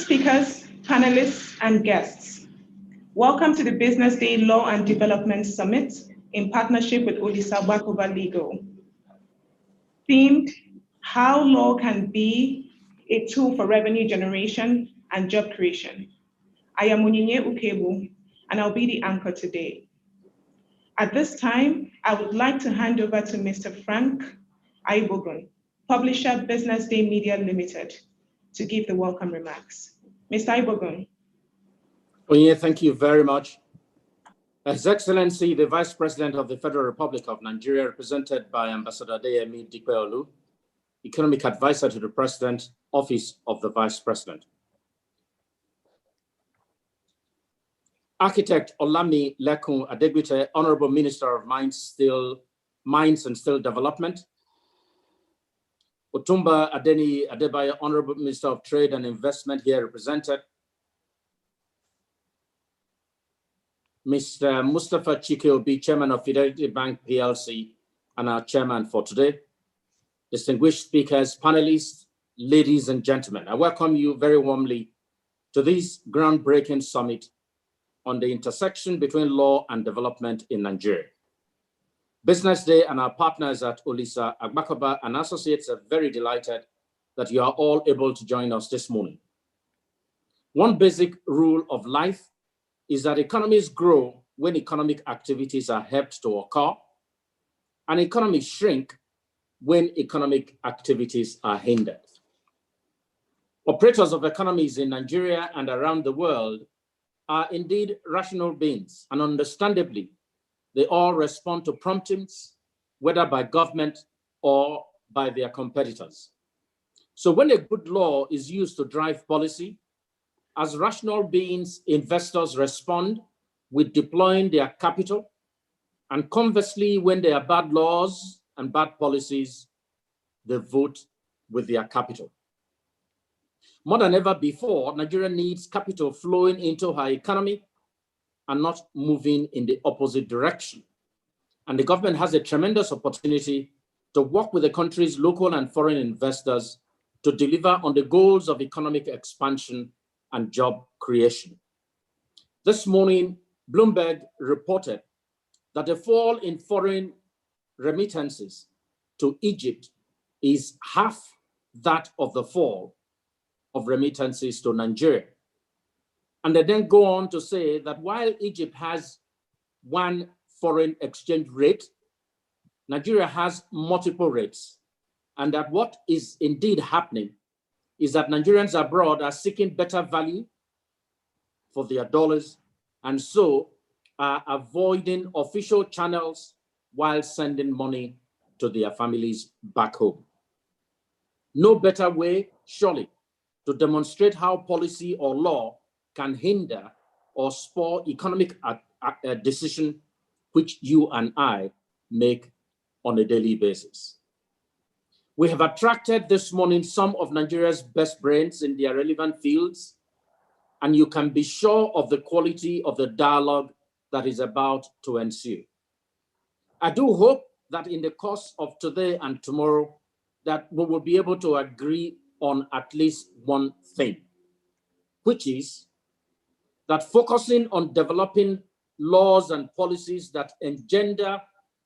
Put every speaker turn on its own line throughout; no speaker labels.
speakers, panelists, and guests, welcome to the Business Day Law and Development Summit in partnership with Olisa Agbakoba Legal. Themed, How Law Can Be a Tool for Revenue Generation and Job Creation. I am Onyinye Ukebu, and I'll be the anchor today. At this time, I would like to hand over to Mr. Frank Aibogun, publisher Business Day Media Limited, to give the welcome remarks. Mr. Aibogun.
Onyinye, thank you very much. His Excellency, the Vice President of the Federal Republic of Nigeria, represented by Ambassador Adeyemi Dikpeolu, Economic Advisor to the President, Office of the Vice President. Architect Olami Lekun Adegbite, Honorable Minister of Mines and Steel Development. Otumba Adeni Adebayo, Honorable Minister of Trade and Investment, here represented. Mr. Mustafa Chike-Obi, Chairman of Fidelity Bank PLC, and our Chairman for today. Distinguished speakers, panelists, ladies and gentlemen, I welcome you very warmly to this groundbreaking summit on the intersection between law and development in Nigeria. Business Day and our partners at Olisa Agbakoba and Associates are very delighted that you are all able to join us this morning. One basic rule of life is that economies grow when economic activities are helped to occur, and economies shrink when economic activities are hindered. Operators of economies in Nigeria and around the world are indeed rational beings, and understandably, they all respond to promptings, whether by government or by their competitors. So when a good law is used to drive policy, as rational beings, investors respond with deploying their capital, and conversely, when there are bad laws and bad policies, they vote with their capital. More than ever before, Nigeria needs capital flowing into her economy and not moving in the opposite direction. And the government has a tremendous opportunity to work with the country's local and foreign investors to deliver on the goals of economic expansion and job creation. This morning, Bloomberg reported that the fall in foreign remittances to Egypt is half that of the fall of remittances to Nigeria. And they then go on to say that while Egypt has one foreign exchange rate, Nigeria has multiple rates. And that what is indeed happening is that Nigerians abroad are seeking better value for their dollars, and so are avoiding official channels while sending money to their families back home. No better way, surely, to demonstrate how policy or law can hinder or spur economic decision which you and I make on a daily basis. We have attracted this morning some of Nigeria's best brains in their relevant fields, and you can be sure of the quality of the dialogue that is about to ensue. I do hope that in the course of today and tomorrow, that we will be able to agree on at least one thing, which is that focusing on developing laws and policies that engender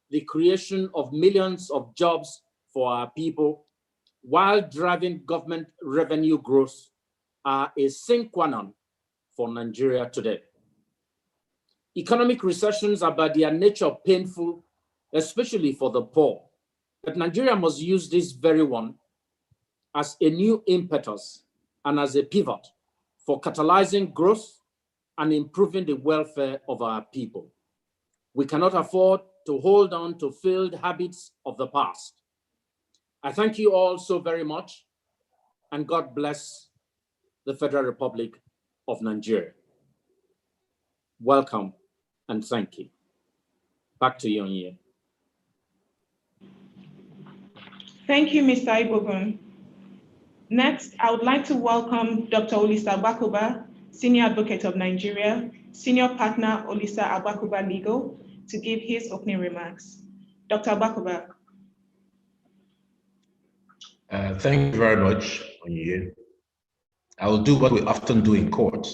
the creation of millions of jobs for our people while driving government revenue growth are a sine qua non for Nigeria today. Economic recessions are by their nature painful, especially for the poor. But Nigeria must use this very one as a new impetus and as a pivot for catalyzing growth and improving the welfare of our people. We cannot afford to hold on to failed habits of the past. I thank you all so very much, and God bless the Federal Republic of Nigeria. Welcome and thank you. Back to you, Onyinye.
Thank you, Mr. Aibogun. Next, I would like to welcome Dr. Olisa Agbakoba, Senior Advocate of Nigeria, Senior Partner, Olisa Agbakoba Legal, to give his opening remarks. Dr. Agbakoba.
Thank you very much, Onyinye. I will do what we often do in court,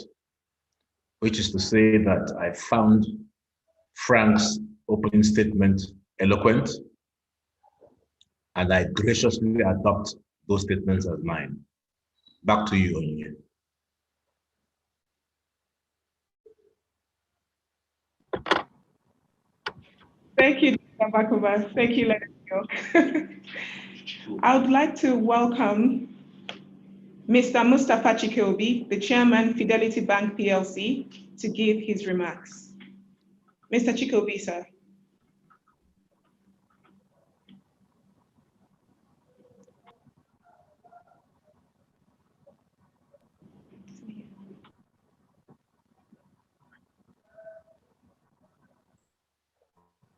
which is to say that I found Frank's opening statement eloquent, and I graciously adopt those statements as mine. Back to you, Onyinye.
Thank you, Dr. Bakova. Thank you, Leonard York. I would like to welcome Mr. Mustapha Chikobi, the Chairman, Fidelity Bank PLC, to give his remarks. Mr. Chikobi, sir.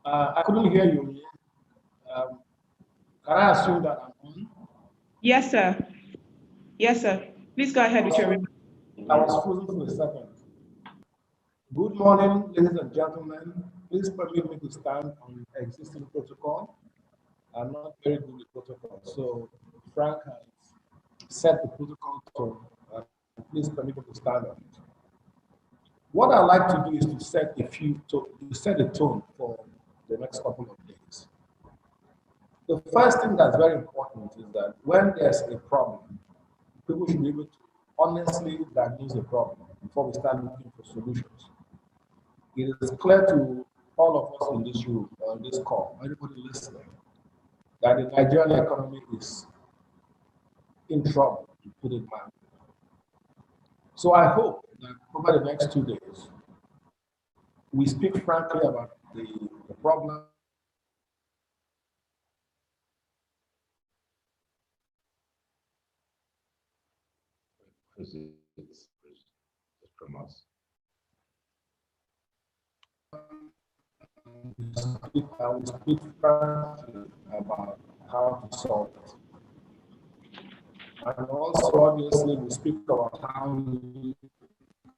I couldn't hear you. Can I assume that I'm on?
Yes, sir. Yes, sir. Please go ahead with your remarks.
I was frozen for a second. Good morning, ladies and gentlemen. Please permit me to stand on existing protocol. I'm not very good with protocol, so Frank has set the protocol tone. Please permit me to stand on it. What I'd like to do is to set a tone for the next couple of days. The first thing that's very important is that when there's a problem, people should be able to honestly diagnose the problem before we start looking for solutions. It is clear to all of us in this room, on this call, anybody listening, that the Nigerian economy is in trouble, to put it mildly. So I hope that over the next 2 days, we speak frankly about the problem.
It's from us.
I will speak frankly about how to solve it. And also, obviously, we speak about how we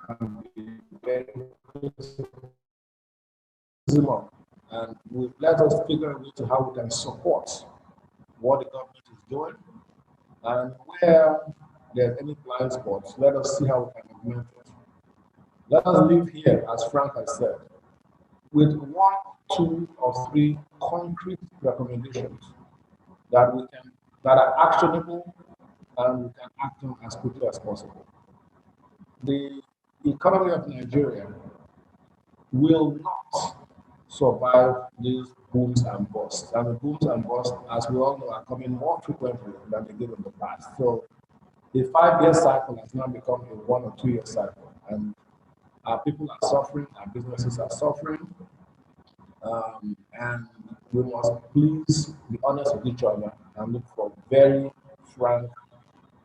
can be very critical, and let us figure a way to how we can support what the government is doing, and where there's any blind spots, let us see how we can augment it. Let us live here, as Frank has said, with 1, 2, or 3 concrete recommendations that are actionable and we can act on as quickly as possible. The economy of Nigeria will not survive these booms and busts. And the booms and busts, as we all know, are coming more frequently than they did in the past. So the 5-year cycle has now become a 1 or 2 year cycle. And our people are suffering, our businesses are suffering. And we must please be honest with each other and look for very frank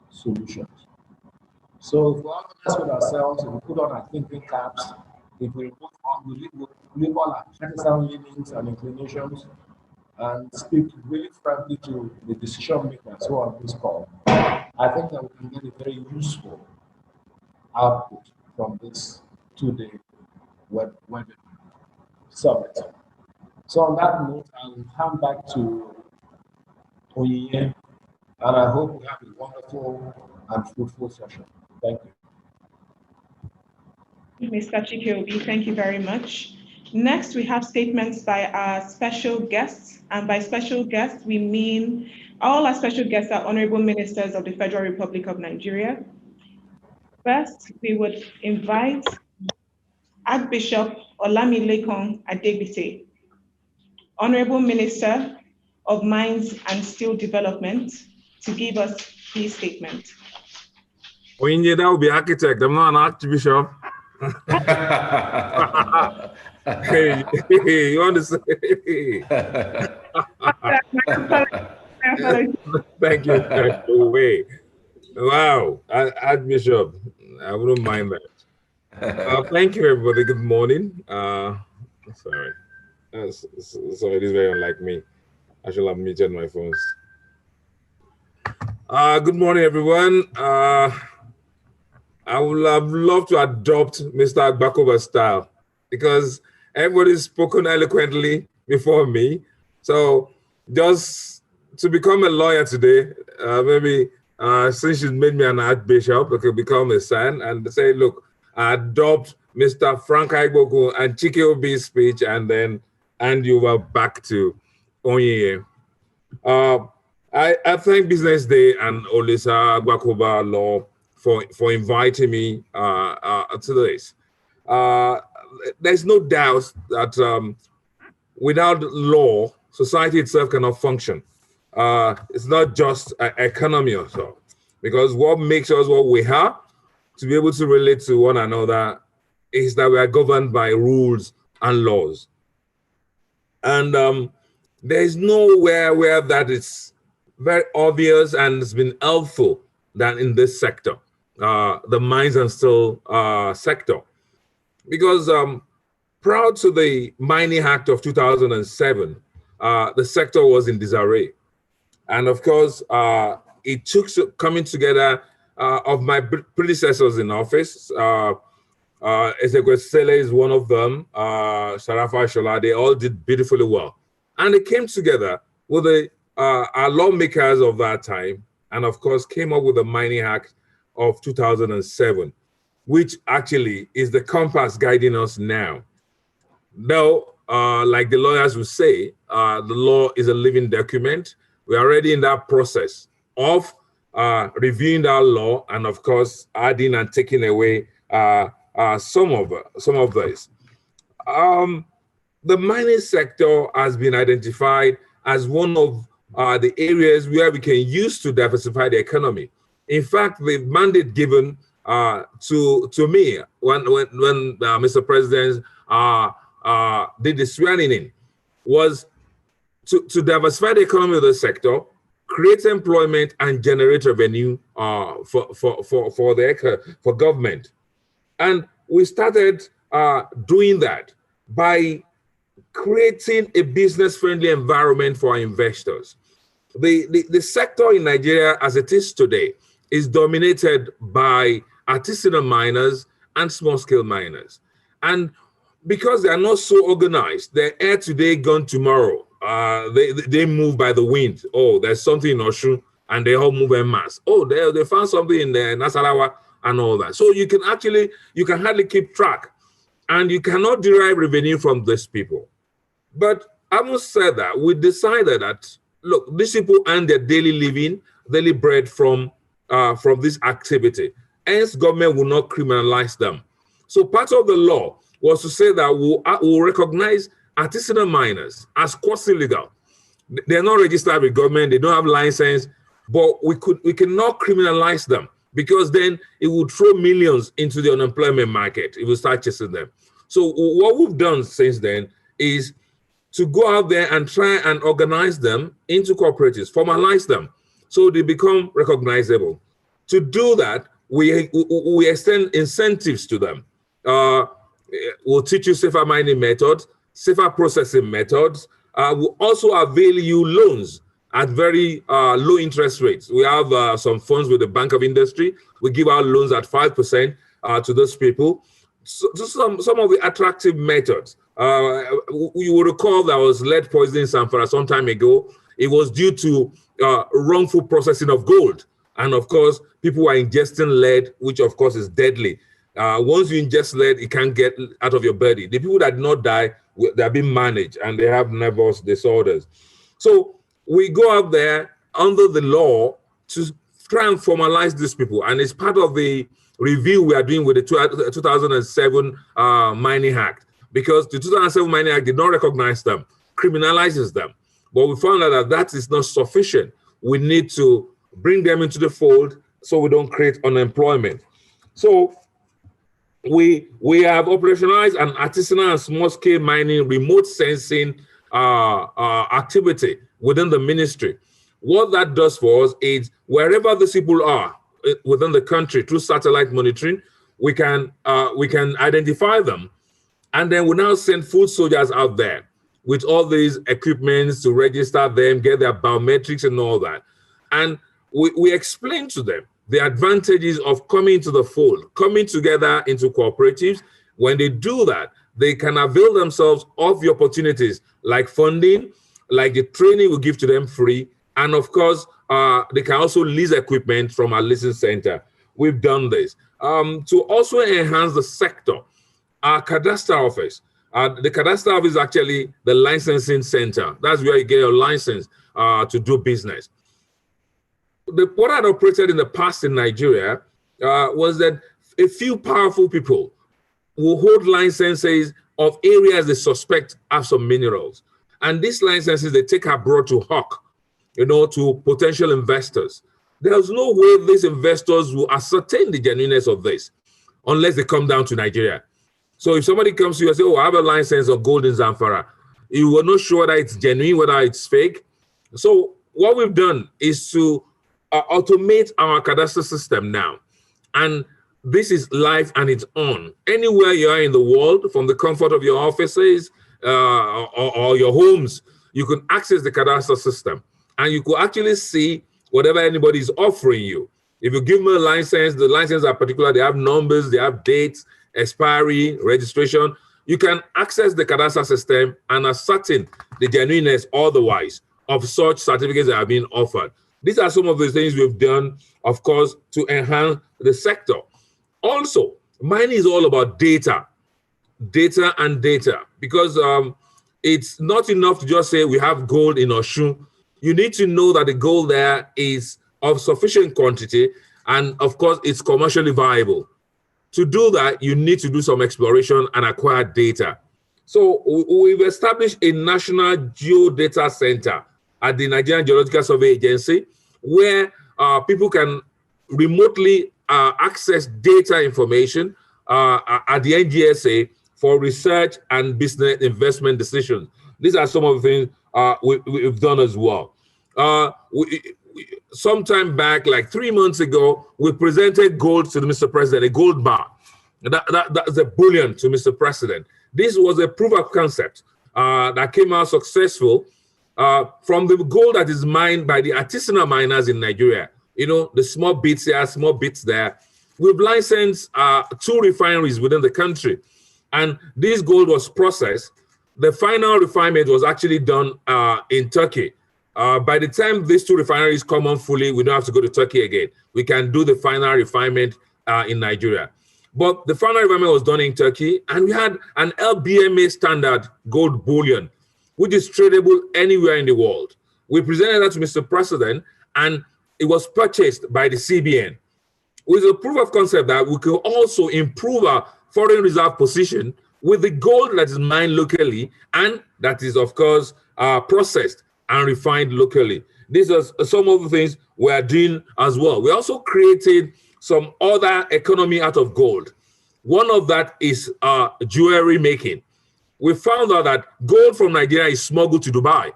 solutions. So if we're honest with ourselves, if we put on our thinking caps, if we leave all our partisan leanings and inclinations and speak really frankly to the decision makers who are on this call, I think that we can get a very useful output from this 2-day webinar summit. So on that note, I will hand back to Onyinye, and I hope we have a wonderful and fruitful session. Thank you.
Mr. Chikobi, thank you very much. Next, we have statements by our special guests, and by special guests, we mean all our special guests are honorable ministers of the Federal Republic of Nigeria. First, we would invite Archbishop Olamilekan Adegbite, Honorable Minister of Mines and Steel Development, to give us his statement.
Onyinye, that will be architect. I'm not an archbishop. Hey, you want to say? Thank you. No way. Wow, Archbishop, I wouldn't mind that. Thank you, everybody. Good morning. Sorry. Sorry, this is very unlike me. I should have muted my phones. Good morning, everyone. I would have loved to adopt Mr. Agbakova's style because everybody's spoken eloquently before me. So just to become a lawyer today, maybe since she's made me an archbishop, I could become a son and say, look, adopt Mr. Frank Aigboko and Chike Obi's speech and then hand you over back to Onyeye. I thank Business Day and Olisa Agbakoba Law for inviting me to this. There's no doubt that without law, society itself cannot function. It's not just an economy or so, because what makes us what we are, to be able to relate to one another, is that we are governed by rules and laws. And there is nowhere where that is very obvious and it's been helpful than in this sector, the mines and steel sector. Because prior to the Mining Act of 2007, the sector was in disarray. And of course, it took coming together of my predecessors in office. Ezekwesili Sele is one of them, Sharafa Shola, they all did beautifully well. And they came together with our lawmakers of that time, and of course came up with the Mining Act of 2007, which actually is the compass guiding us now. Now, like the lawyers will say, the law is a living document. We're already in that process of reviewing that law and of course adding and taking away some of these. The mining sector has been identified as one of the areas where we can use to diversify the economy. In fact, the mandate given to me when Mr. President did the swearing in was to diversify the economy of the sector, create employment, and generate revenue for government. And we started doing that by creating a business-friendly environment for our investors. The sector in Nigeria, as it is today, is dominated by artisanal miners and small-scale miners. And because they are not so organized, they're here today, gone tomorrow. They move by the wind. Oh, there's something in Oshun, and they all move en masse. Oh, they found something in Nasarawa and all that. So you can hardly keep track, and you cannot derive revenue from these people. But having said that, we decided that, look, these people earn their daily living, daily bread from this activity. Hence, government will not criminalize them. So part of the law was to say that we'll recognize artisanal miners as quasi-legal. They're not registered with government, they don't have license, but we cannot criminalize them because then it would throw millions into the unemployment market. It will start chasing them. So what we've done since then is to go out there and try and organize them into cooperatives, formalize them, so they become recognizable. To do that, we extend incentives to them. We'll teach you safer mining methods, safer processing methods. We'll also avail you loans at very low interest rates. We have some funds with the Bank of Industry. We give out loans at 5% to those people. So some of the attractive methods. You will recall there was lead poisoning in Zamfara some time ago. It was due to wrongful processing of gold. And of course, people are ingesting lead, which of course is deadly. Once you ingest lead, it can't get out of your body. The people that did not die, they're being managed and they have nervous disorders. So we go out there under the law to try and formalize these people. And it's part of the review we are doing with the 2007 Mining Act, because the 2007 Mining Act did not recognize them, criminalizes them. But we found out that is not sufficient. We need to bring them into the fold so we don't create unemployment. So we have operationalized an artisanal and small-scale mining remote sensing activity within the ministry. What that does for us is wherever the people are within the country through satellite monitoring, we can identify them, and then we now send food soldiers out there with all these equipments to register them, get their biometrics and all that. And we explain to them the advantages of coming to the fold, coming together into cooperatives. When they do that, they can avail themselves of the opportunities like funding, like the training we give to them free, and of course, they can also lease equipment from our leasing center. We've done this. To also enhance the sector, our cadastre office, the cadastre office is actually the licensing center. That's where you get your license to do business. What had operated in the past in Nigeria was that a few powerful people will hold licenses of areas they suspect have some minerals. And these licenses, they take abroad to hawk, to potential investors. There's no way these investors will ascertain the genuineness of this unless they come down to Nigeria. So if somebody comes to you and says, oh, I have a license of gold in Zamfara, you will not sure whether it's genuine, whether it's fake. So what we've done is to automate our cadastre system now. And this is live and it's on. Anywhere you are in the world, from the comfort of your offices or your homes, you can access the cadastre system. And you could actually see whatever anybody is offering you. If you give them a license, the licenses are particular, they have numbers, they have dates, expiry, registration. You can access the cadastre system and ascertain the genuineness otherwise of such certificates that are being offered. These are some of the things we've done, of course, to enhance the sector. Also, mining is all about data, because it's not enough to just say we have gold in Osun. You need to know that the gold there is of sufficient quantity, and of course, it's commercially viable. To do that, you need to do some exploration and acquire data. So we've established a national geodata center at the Nigerian Geological Survey Agency, where people can remotely access data information at the NGSA for research and business investment decisions. These are some of the things we've done as well. Sometime back, like 3 months ago, we presented gold to Mr. President, a gold bar. That's a bullion to Mr. President. This was a proof of concept that came out successful from the gold that is mined by the artisanal miners in Nigeria. The small bits here, small bits there. We've licensed 2 refineries within the country, and this gold was processed. The final refinement was actually done in Turkey. By the time these 2 refineries come on fully, we don't have to go to Turkey again. We can do the final refinement in Nigeria. But the final refinement was done in Turkey, and we had an LBMA standard gold bullion, which is tradable anywhere in the world. We presented that to Mr. President, and it was purchased by the CBN, with a proof of concept that we could also improve our foreign reserve position with the gold that is mined locally and that is, of course, processed and refined locally. These are some of the things we are doing as well. We also created some other economy out of gold. One of that is jewelry making. We found out that gold from Nigeria is smuggled to Dubai.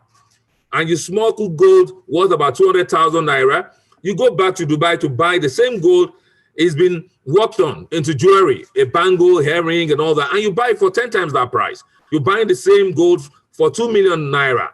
And you smuggle gold worth about 200,000 naira. You go back to Dubai to buy the same gold. It's been worked on into jewelry, a bangle, herring, and all that. And you buy it for 10 times that price. You're buying the same gold for 2 million naira,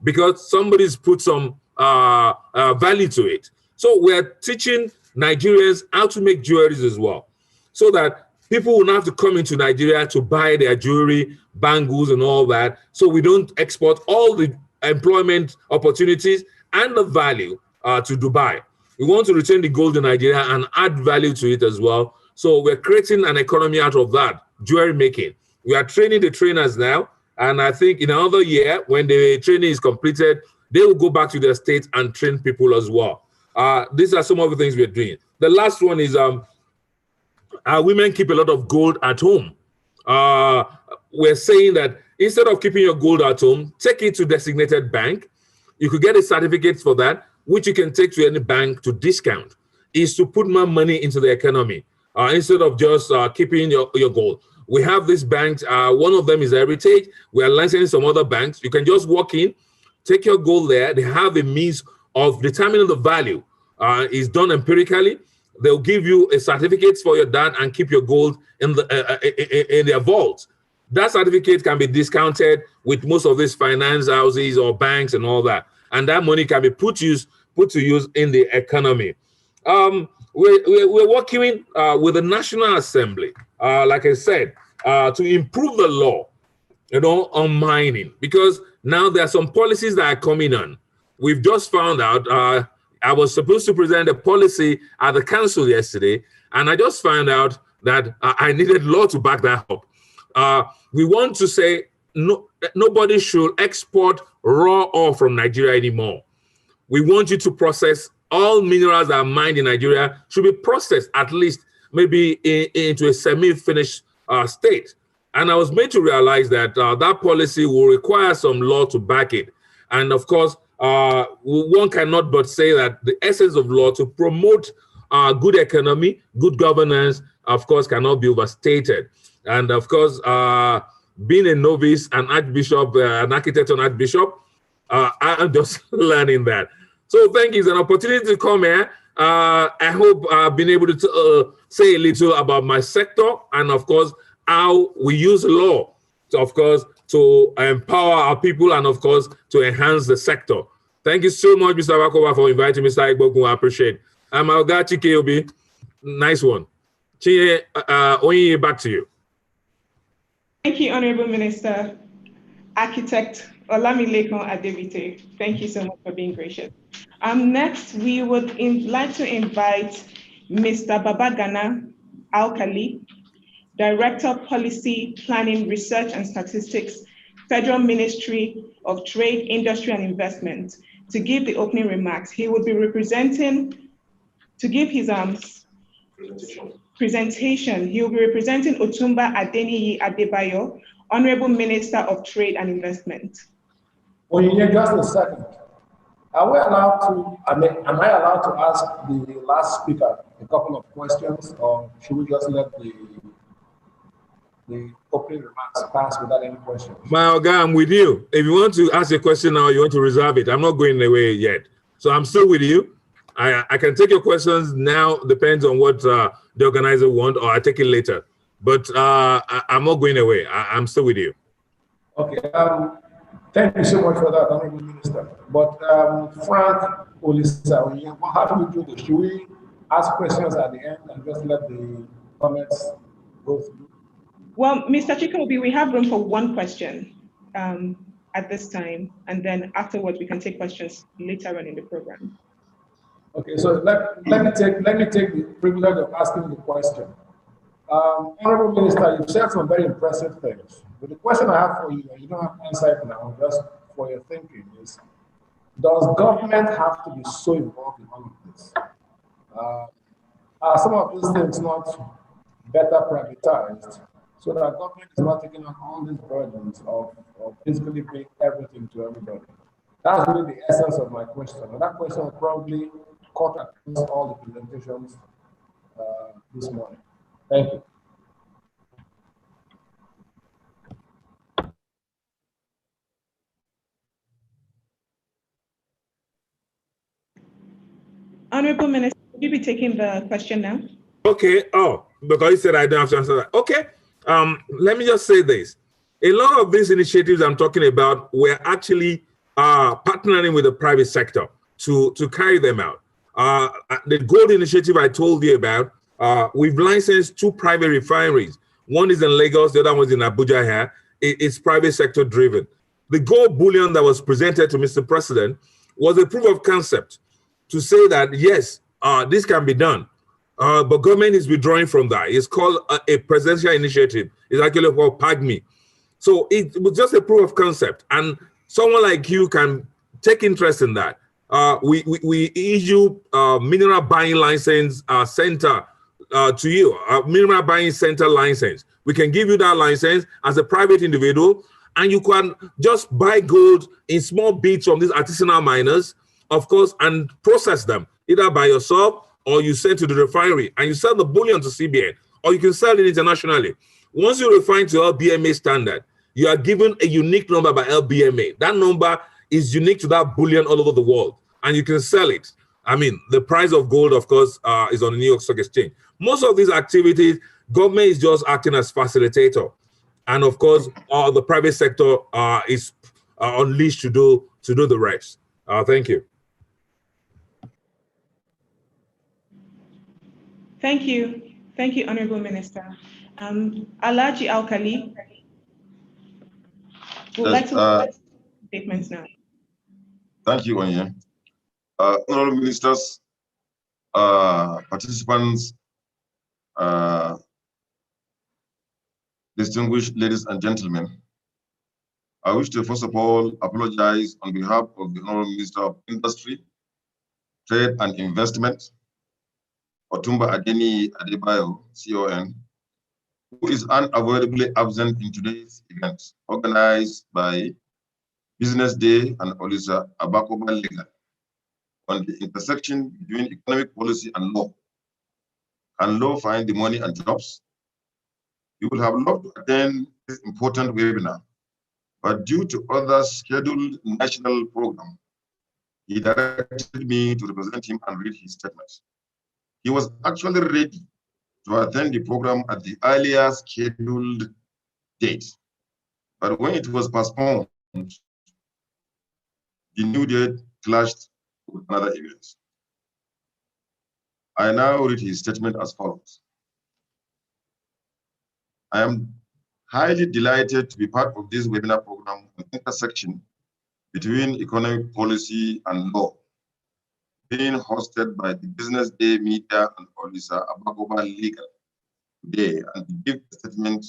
because somebody's put some value to it. So we're teaching Nigerians how to make jewelries as well, so that people will not have to come into Nigeria to buy their jewelry, bangles, and all that. So we don't export all the employment opportunities and the value to Dubai. We want to retain the gold in Nigeria and add value to it as well. So we're creating an economy out of that, jewelry making. We are training the trainers now. And I think in another year, when the training is completed, they will go back to their states and train people as well. These are some of the things we're doing. The last one is women keep a lot of gold at home. We're saying that instead of keeping your gold at home, take it to designated bank. You could get a certificate for that, which you can take to any bank to discount, is to put more money into the economy instead of just keeping your gold. We have these banks. One of them is Heritage. We are licensing some other banks. You can just walk in, take your gold there. They have a means of determining the value. It's done empirically. They'll give you a certificate for your dad and keep your gold in their vault. That certificate can be discounted with most of these finance houses or banks and all that. And that money can be put to use in the economy. We're working with the National Assembly, like I said, to improve the law, on mining, because now there are some policies that are coming on. we've just found out, I was supposed to present a policy at the council yesterday, and I just found out that I needed law to back that up. We want to say nobody should export raw ore from Nigeria anymore. We want you to process all minerals that are mined in Nigeria should be processed at least maybe into a semi-finished state. And I was made to realize that that policy will require some law to back it. And of course, one cannot but say that the essence of law to promote good economy, good governance, of course, cannot be overstated. And of course, being a novice, an archbishop, an architect and archbishop, I'm just learning that. So thank you. It's an opportunity to come here. I hope I've been able to say a little about my sector and, of course, how we use law to, of course, to empower our people and, of course, to enhance the sector. Thank you so much, Mr. Wakoba, for inviting Mr. Igbogun. I appreciate it. Oga Chikeobi, nice one. Chie, back to you.
Thank you, Honorable Minister. Architect Olamilekon Adebite, thank you so much for being gracious. Next, we would like to invite Mr. Babagana Alkali, Director Policy, Planning, Research and Statistics, Federal Ministry of Trade, Industry and Investment, to give the opening remarks. He will be representing, to give his presentation, he will be representing Otumba Adeniyi Adebayo, Honorable Minister of Trade and Investment.
Well, just a second. Are we allowed to, am I allowed to ask the last speaker a couple of questions, or should we just let the opening remarks pass without any questions?
My Oga, I'm with you. If you want to ask a question now, you want to reserve it. I'm not going away yet. So I'm still with you. I can take your questions now, depends on what the organizer wants, or I take it later. But I'm not going away. I'm still with you.
Okay. Thank you so much for that, Honorable Minister. But Frank Olisa, how do we do this? Should we ask questions at the end and just let the comments go through?
Well, Mr. Chikobi, we have room for one question at this time, and then afterwards we can take questions later on in the program.
Okay, so let me take the privilege of asking the question. Honorable Minister, you've said some very impressive things. But the question I have for you, and you don't have to answer it now, just for your thinking, is does government have to be so involved in all of this? Are some of these things not better privatized so that government is not taking on all these burdens of basically paying everything to everybody? That's really the essence of my question. And that question will probably cut across all the presentations this morning. Thank you.
Honorable Minister, will you be taking the question now?
Okay. Oh, because you said I don't have to answer that. Okay. Let me just say this. A lot of these initiatives I'm talking about were actually partnering with the private sector to carry them out. The gold initiative I told you about, we've licensed 2 private refineries. One is in Lagos, the other one is in Abuja here. It's private sector driven. The gold bullion that was presented to Mr. President was a proof of concept to say that, yes, this can be done. But government is withdrawing from that. It's called a presidential initiative. It's actually called PAGMI. So it was just a proof of concept. And someone like you can take interest in that. We issue mineral buying license center to you, mineral buying center license. We can give you that license as a private individual, and you can just buy gold in small bits from these artisanal miners, of course, and process them either by yourself or you send to the refinery and you sell the bullion to CBN, or you can sell it internationally. Once you refine to LBMA standard, you are given a unique number by LBMA. That number is unique to that bullion all over the world, and you can sell it. I mean, the price of gold, of course, is on the New York Stock Exchange. Most of these activities, government is just acting as facilitator. And of course, the private sector is unleashed to do the rest. Thank you.
Thank you. Thank you, Honorable Minister. Alhaji Alkali would like to make statements now.
Thank you, Onye. Honorable ministers, participants, distinguished ladies and gentlemen, I wish to first of all apologize on behalf of the Honorable Minister of Industry, Trade and Investment, Otumba Adeni Adebayo, CON, who is unavoidably absent in today's event organized by Business Day and Olisa Abakoba Legal on the intersection between economic policy and law. Can law find the money and jobs? We would have loved to attend this important webinar, but due to other scheduled national program, he directed me to represent him and read his statement. He was actually ready to attend the program at the earlier scheduled date, but when it was postponed, the new date clashed with another event. I now read his statement as follows. I am highly delighted to be part of this webinar program on intersection between economic policy and law, being hosted by the Business Day Media and Olisa Abakoba Legal today, and to give a statement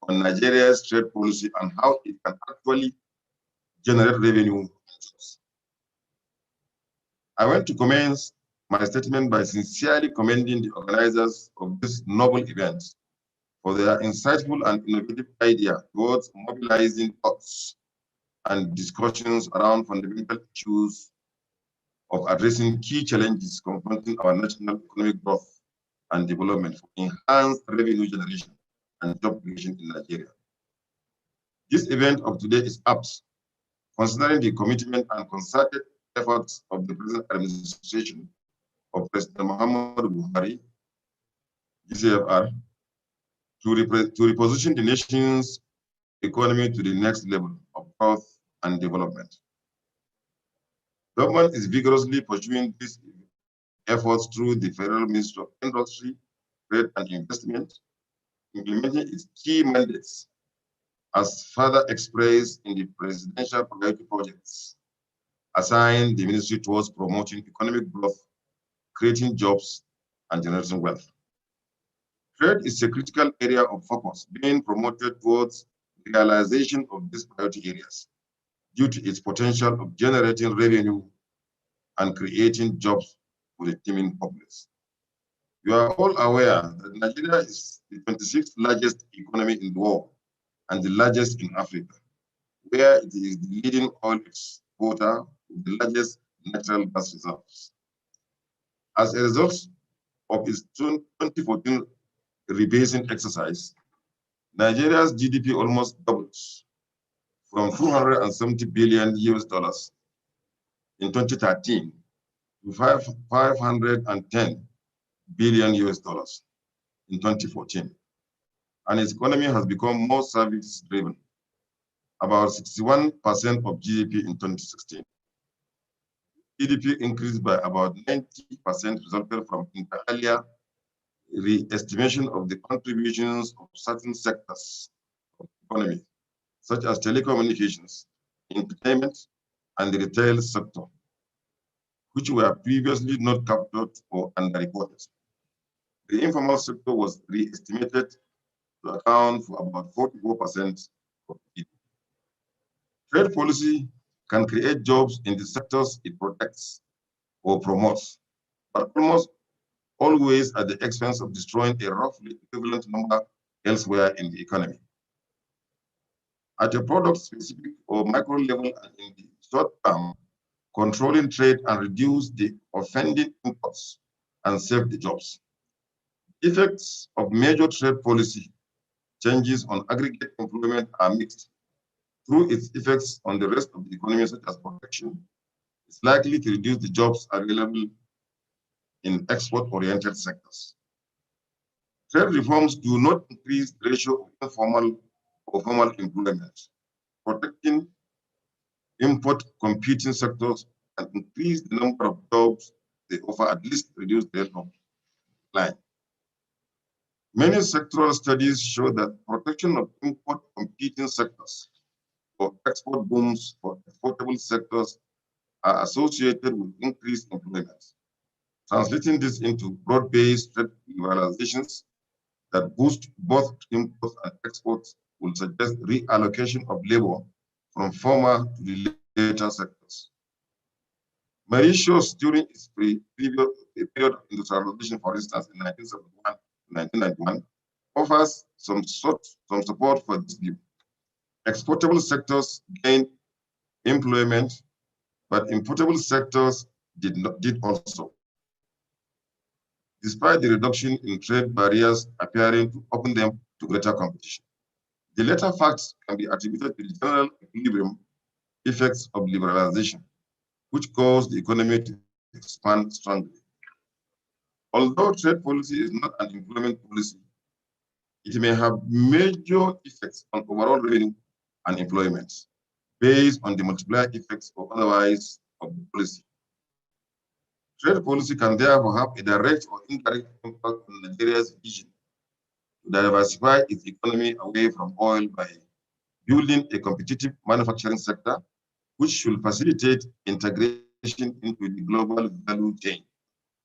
on Nigeria's trade policy and how it can actually generate revenue. I want to commence my statement by sincerely commending the organizers of this noble event for their insightful and innovative idea towards mobilizing thoughts and discussions around fundamental issues of addressing key challenges confronting our national economic growth and development for enhanced revenue generation and job creation in Nigeria. This event of today is apt, considering the commitment and concerted efforts of the present administration of President Muhammadu Buhari, GCFR, to reposition the nation's economy to the next level of growth and development. Government is vigorously pursuing these efforts through the Federal Ministry of Industry, Trade and Investment, implementing its key mandates as further expressed in the presidential priority projects assigned the ministry towards promoting economic growth, creating jobs, and generating wealth. Trade is a critical area of focus being promoted towards the realization of these priority areas due to its potential of generating revenue and creating jobs for the teeming populace. You are all aware that Nigeria is the 26th largest economy in the world and the largest in Africa, where it is the leading oil exporter with the largest natural gas reserves. As a result of its 2014 rebasing exercise, Nigeria's GDP almost doubled from 270 billion US dollars in 2013 to 510 billion US dollars in 2014. And its economy has become more service driven, about 61% of GDP in 2016. GDP increased by about 90%, resulted from inter alia re-estimation of the contributions of certain sectors of the economy, such as telecommunications, entertainment, and the retail sector, which were previously not captured or underreported. The informal sector was re-estimated to account for about 44% of GDP. Trade policy can create jobs in the sectors it protects or promotes, but almost always at the expense of destroying a roughly equivalent number elsewhere in the economy. At a product-specific or micro level and in the short term, controlling trade and reduce the offending imports and save the jobs. Effects of major trade policy changes on aggregate employment are mixed. Through its effects on the rest of the economy, such as protection, it's likely to reduce the jobs available in export-oriented sectors. Trade reforms do not increase the ratio of informal or formal employment. Protecting import competing sectors and increase the number of jobs they offer, at least reduce the rate of decline. Many sectoral studies show that protection of import competing sectors or export booms for exportable sectors are associated with increased employment. Translating this into broad-based trade liberalizations that boost both imports and exports will suggest reallocation of labor from former to the later sectors. Mauritius, during its period of industrialization, for instance, in 1971 1991, offers some support for this view. Exportable sectors gained employment, but importable sectors did also. Despite the reduction in trade barriers appearing to open them to greater competition. The latter facts can be attributed to the general equilibrium effects of liberalization, which caused the economy to expand strongly. Although trade policy is not an employment policy, it may have major effects on overall revenue and employment based on the multiplier effects or otherwise of the policy. Trade policy can therefore have a direct or indirect impact on Nigeria's vision to diversify its economy away from oil by building a competitive manufacturing sector, which should facilitate integration into the global value chain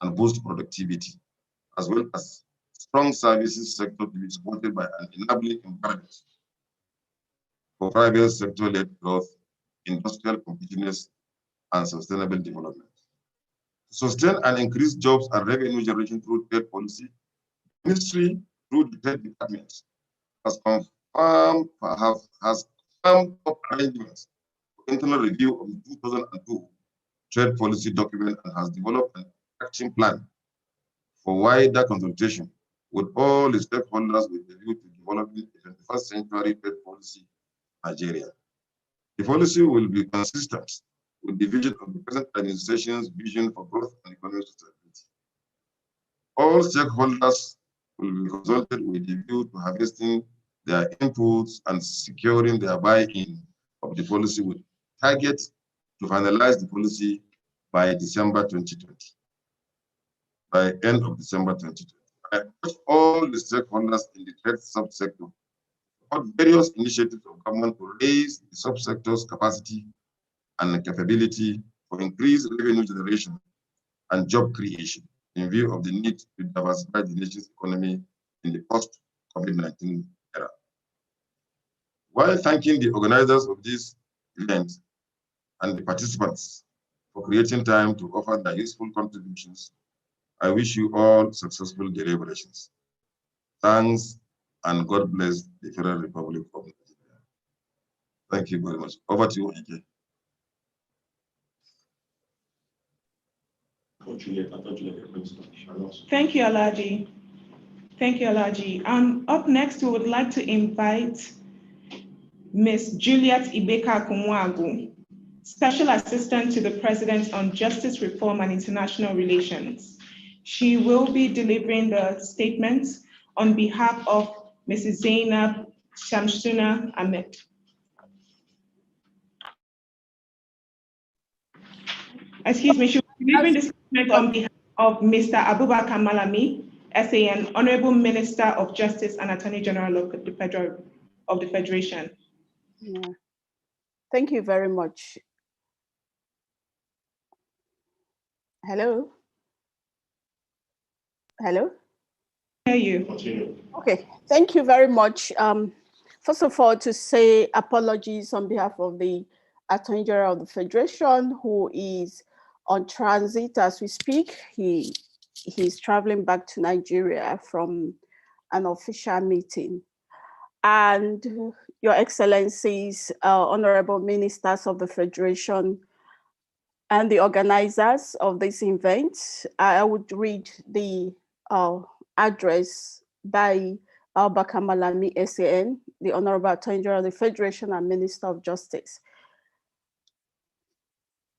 and boost productivity, as well as strong services sector to be supported by an enabling environment for private sector-led growth, industrial competitiveness, and sustainable development. To sustain and increase jobs and revenue generation through trade policy, the ministry, through the Trade Department, has confirmed up arrangements for internal review of the 2002 trade policy document and has developed an action plan for wider consultation with all the stakeholders with the view to developing a 21st century trade policy in Nigeria. The policy will be consistent with the vision of the present administration's vision for growth and economic stability. All stakeholders will be consulted with the view to harvesting their inputs and securing their buy-in of the policy with target to finalize the policy by December 2020, by end of December 2020. I urge all the stakeholders in the trade subsector support various initiatives of government to raise the subsector's capacity and capability for increased revenue generation and job creation in view of the need to diversify the nation's economy in the post-COVID-19 era. While thanking the organizers of this event and the participants for creating time to offer their useful contributions, I wish you all successful deliberations. Thanks, and God bless the Federal Republic of Nigeria. Thank you very much. Over to you, Ike.
Thank you, Alaji. Thank you, Alaji. Up next, we would like to invite Ms. Juliet Ibeka Kumwagu, Special Assistant to the President on Justice Reform and International Relations. She will be delivering the statements on behalf of Mrs. Zainab Shamsuna Ahmed. Excuse me, she will be delivering the statement on behalf of Mr. Abubakar Malami, SAN, Honorable Minister of Justice and Attorney General of the Federation.
Yeah. Thank you very much. Hello? Hello?
Hear you.
Okay, thank you very much. First of all, to say apologies on behalf of the Attorney General of the Federation, who is on transit as we speak. He's traveling back to Nigeria from an official meeting. And Your Excellencies, Honorable Ministers of the Federation, and the organizers of this event, I would read the address by Abubakar Malami, SAN, the Honorable Attorney General of the Federation and Minister of Justice.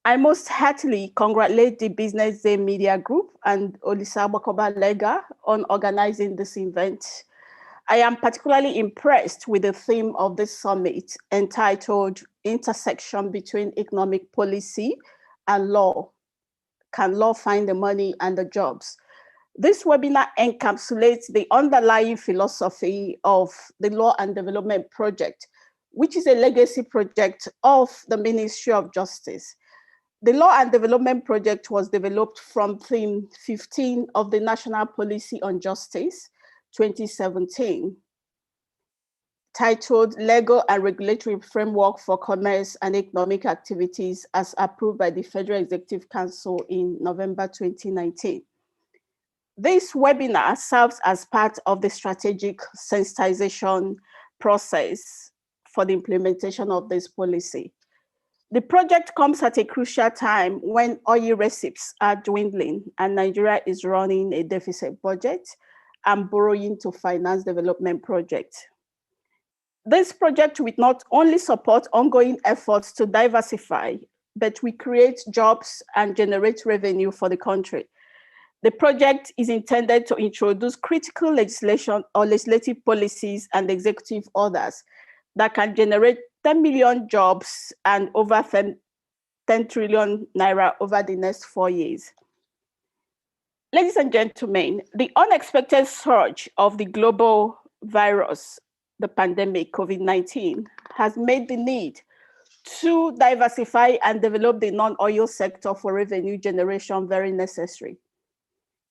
I most heartily congratulate the Business Day Media Group and Olisagbakoba Lega on organizing this event. I am particularly impressed with the theme of this summit entitled Intersection Between Economic Policy and Law. Can law find the money and the jobs? This webinar encapsulates the underlying philosophy of the Law and Development Project, which is a legacy project of the Ministry of Justice. The Law and Development Project was developed from theme 15 of the National Policy on Justice, 2017, titled Legal and Regulatory Framework for Commerce and Economic Activities as approved by the Federal Executive Council in November 2019. This webinar serves as part of the strategic sensitization process for the implementation of this policy. The project comes at a crucial time when oil receipts are dwindling and Nigeria is running a deficit budget and borrowing to finance development projects. This project will not only support ongoing efforts to diversify, but we create jobs and generate revenue for the country. The project is intended to introduce critical legislation or legislative policies and executive orders that can generate 10 million jobs and over 10 trillion naira over the next 4 years. Ladies and gentlemen, the unexpected surge of the global virus, the pandemic, COVID-19, has made the need to diversify and develop the non-oil sector for revenue generation very necessary.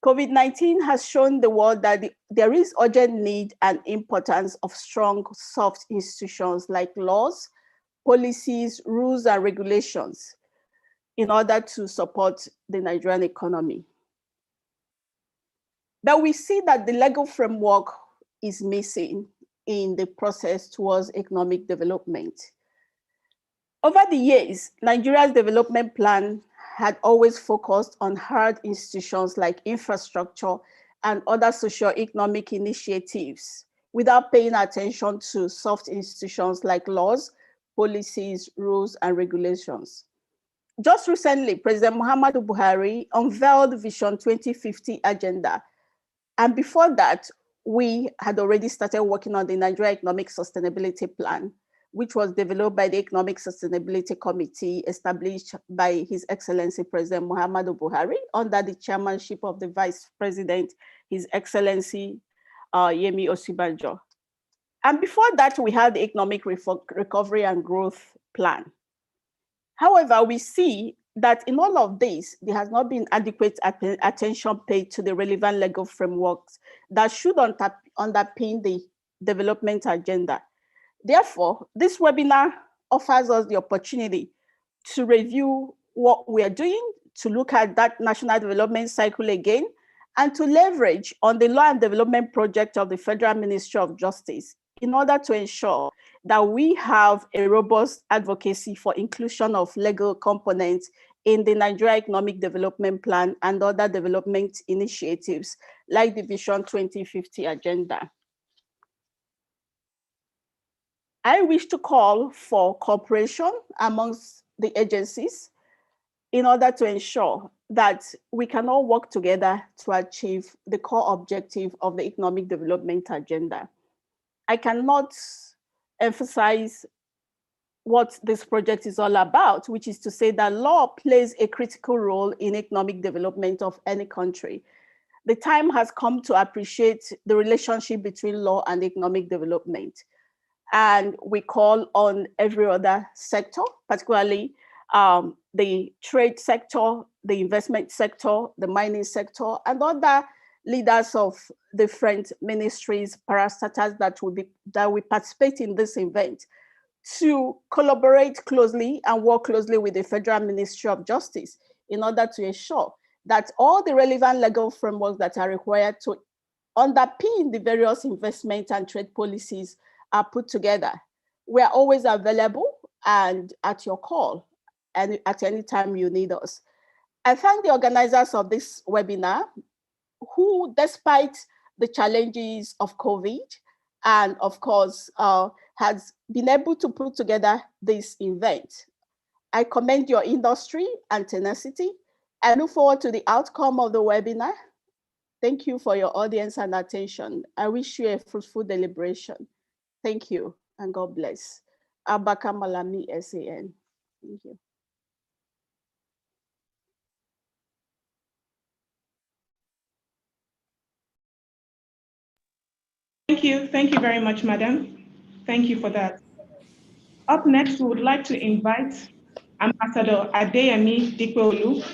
COVID-19 has shown the world that there is urgent need and importance of strong, soft institutions like laws, policies, rules, and regulations in order to support the Nigerian economy. But we see that the legal framework is missing in the process towards economic development. Over the years, Nigeria's development plan had always focused on hard institutions like infrastructure and other socio-economic initiatives without paying attention to soft institutions like laws, policies, rules, and regulations. Just recently, President Muhammadu Buhari unveiled Vision 2050 agenda. And before that, we had already started working on the Nigeria Economic Sustainability Plan, which was developed by the Economic Sustainability Committee established by His Excellency President Muhammadu Buhari under the chairmanship of the Vice President, His Excellency Yemi Osibanjo. And before that, we had the Economic Recovery and Growth Plan. However, we see that in all of this, there has not been adequate attention paid to the relevant legal frameworks that should underpin the development agenda. Therefore, this webinar offers us the opportunity to review what we are doing, to look at that national development cycle again, and to leverage on the Law and Development Project of the Federal Ministry of Justice in order to ensure that we have a robust advocacy for inclusion of legal components in the Nigeria Economic Development Plan and other development initiatives like the Vision 2050 agenda. I wish to call for cooperation amongst the agencies in order to ensure that we can all work together to achieve the core objective of the economic development agenda. I cannot emphasize what this project is all about, which is to say that law plays a critical role in economic development of any country. The time has come to appreciate the relationship between law and economic development. And we call on every other sector, particularly the trade sector, the investment sector, the mining sector, and other leaders of different ministries, parastatals that will participate in this event, to collaborate closely and work closely with the Federal Ministry of Justice in order to ensure that all the relevant legal frameworks that are required to underpin the various investment and trade policies are put together. We are always available and at your call and at any time you need us. I thank the organizers of this webinar who, despite the challenges of COVID and of course, has been able to put together this event. I commend your industry and tenacity. I look forward to the outcome of the webinar. Thank you for your audience and attention. I wish you a fruitful deliberation. Thank you and God bless. Abaka Malami, SAN. Thank you.
Thank you very much, madam. Thank you for that. Up next, we would like to invite Ambassador Adeyemi Dikweolu,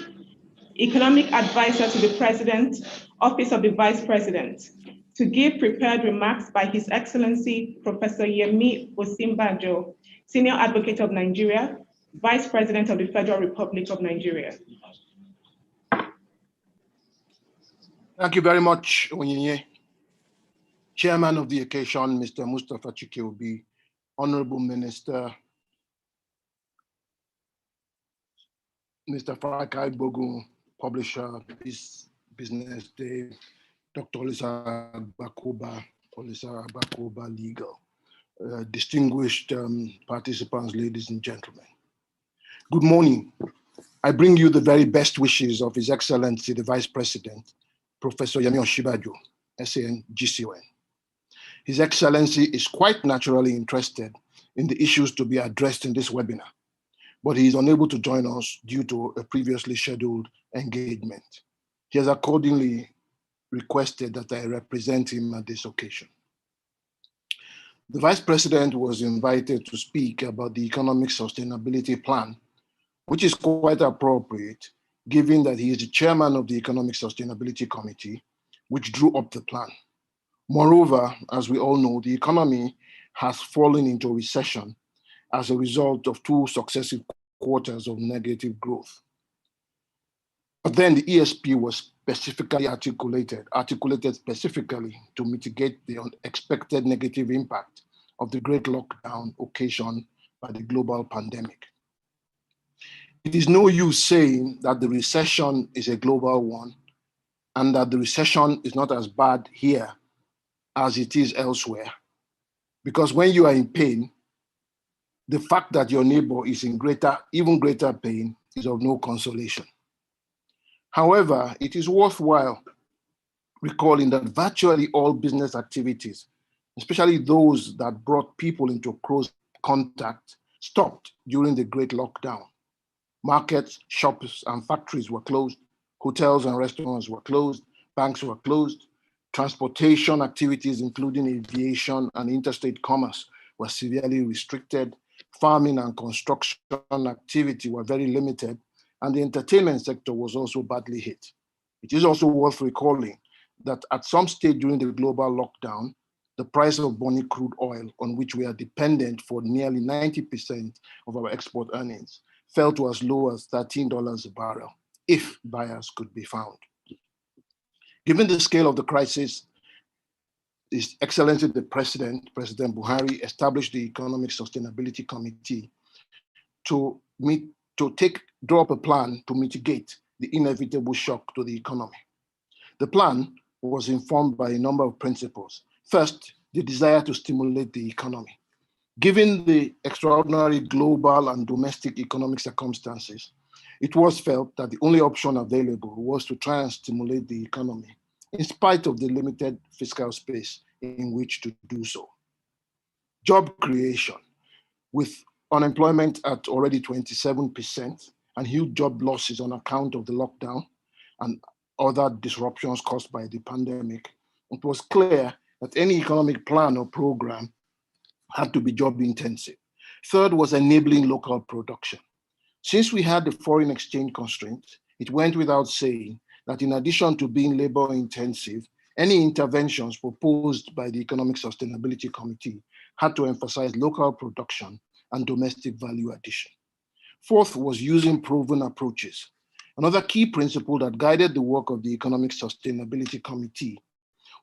Economic Advisor to the President, Office of the Vice President, to give prepared remarks by His Excellency Professor Yemi Osinbajo, Senior Advocate of Nigeria, Vice President of the Federal Republic of Nigeria.
Thank you very much, Onyinye. Chairman of the occasion, Mr. Mustapha Chike-Obi, Honorable Minister, Mr. Fakai Bogun, Publisher, Business Day, Dr. Olisa Bakoba Legal, distinguished participants, ladies and gentlemen. Good morning. I bring you the very best wishes of His Excellency, the Vice President, Professor Yemi Osinbajo, SAN GCON. His Excellency is quite naturally interested in the issues to be addressed in this webinar, but he is unable to join us due to a previously scheduled engagement. He has accordingly requested that I represent him at this occasion. The Vice President was invited to speak about the Economic Sustainability Plan, which is quite appropriate, given that he is the chairman of the Economic Sustainability Committee, which drew up the plan. Moreover, as we all know, the economy has fallen into recession as a result of 2 successive quarters of negative growth. But then the ESP was specifically articulated specifically to mitigate the unexpected negative impact of the great lockdown occasioned by the global pandemic. It is no use saying that the recession is a global one and that the recession is not as bad here as it is elsewhere. Because when you are in pain, the fact that your neighbor is in even greater pain is of no consolation. However, it is worthwhile recalling that virtually all business activities, especially those that brought people into close contact, stopped during the great lockdown. Markets, shops, and factories were closed. Hotels and restaurants were closed. Banks were closed. Transportation activities, including aviation and interstate commerce, were severely restricted. Farming and construction activity were very limited, and the entertainment sector was also badly hit. It is also worth recalling that at some stage during the global lockdown, the price of burning crude oil, on which we are dependent for nearly 90% of our export earnings, fell to as low as $13 a barrel, if buyers could be found. Given the scale of the crisis, His Excellency the President, President Buhari, established the Economic Sustainability Committee to draw up a plan to mitigate the inevitable shock to the economy. The plan was informed by a number of principles. First, the desire to stimulate the economy. Given the extraordinary global and domestic economic circumstances, it was felt that the only option available was to try and stimulate the economy, in spite of the limited fiscal space in which to do so. Job creation, with unemployment at already 27% and huge job losses on account of the lockdown and other disruptions caused by the pandemic, it was clear that any economic plan or program had to be job intensive. Third was enabling local production. Since we had the foreign exchange constraints, it went without saying that in addition to being labor intensive, any interventions proposed by the Economic Sustainability Committee had to emphasize local production and domestic value addition. Fourth was using proven approaches. Another key principle that guided the work of the Economic Sustainability Committee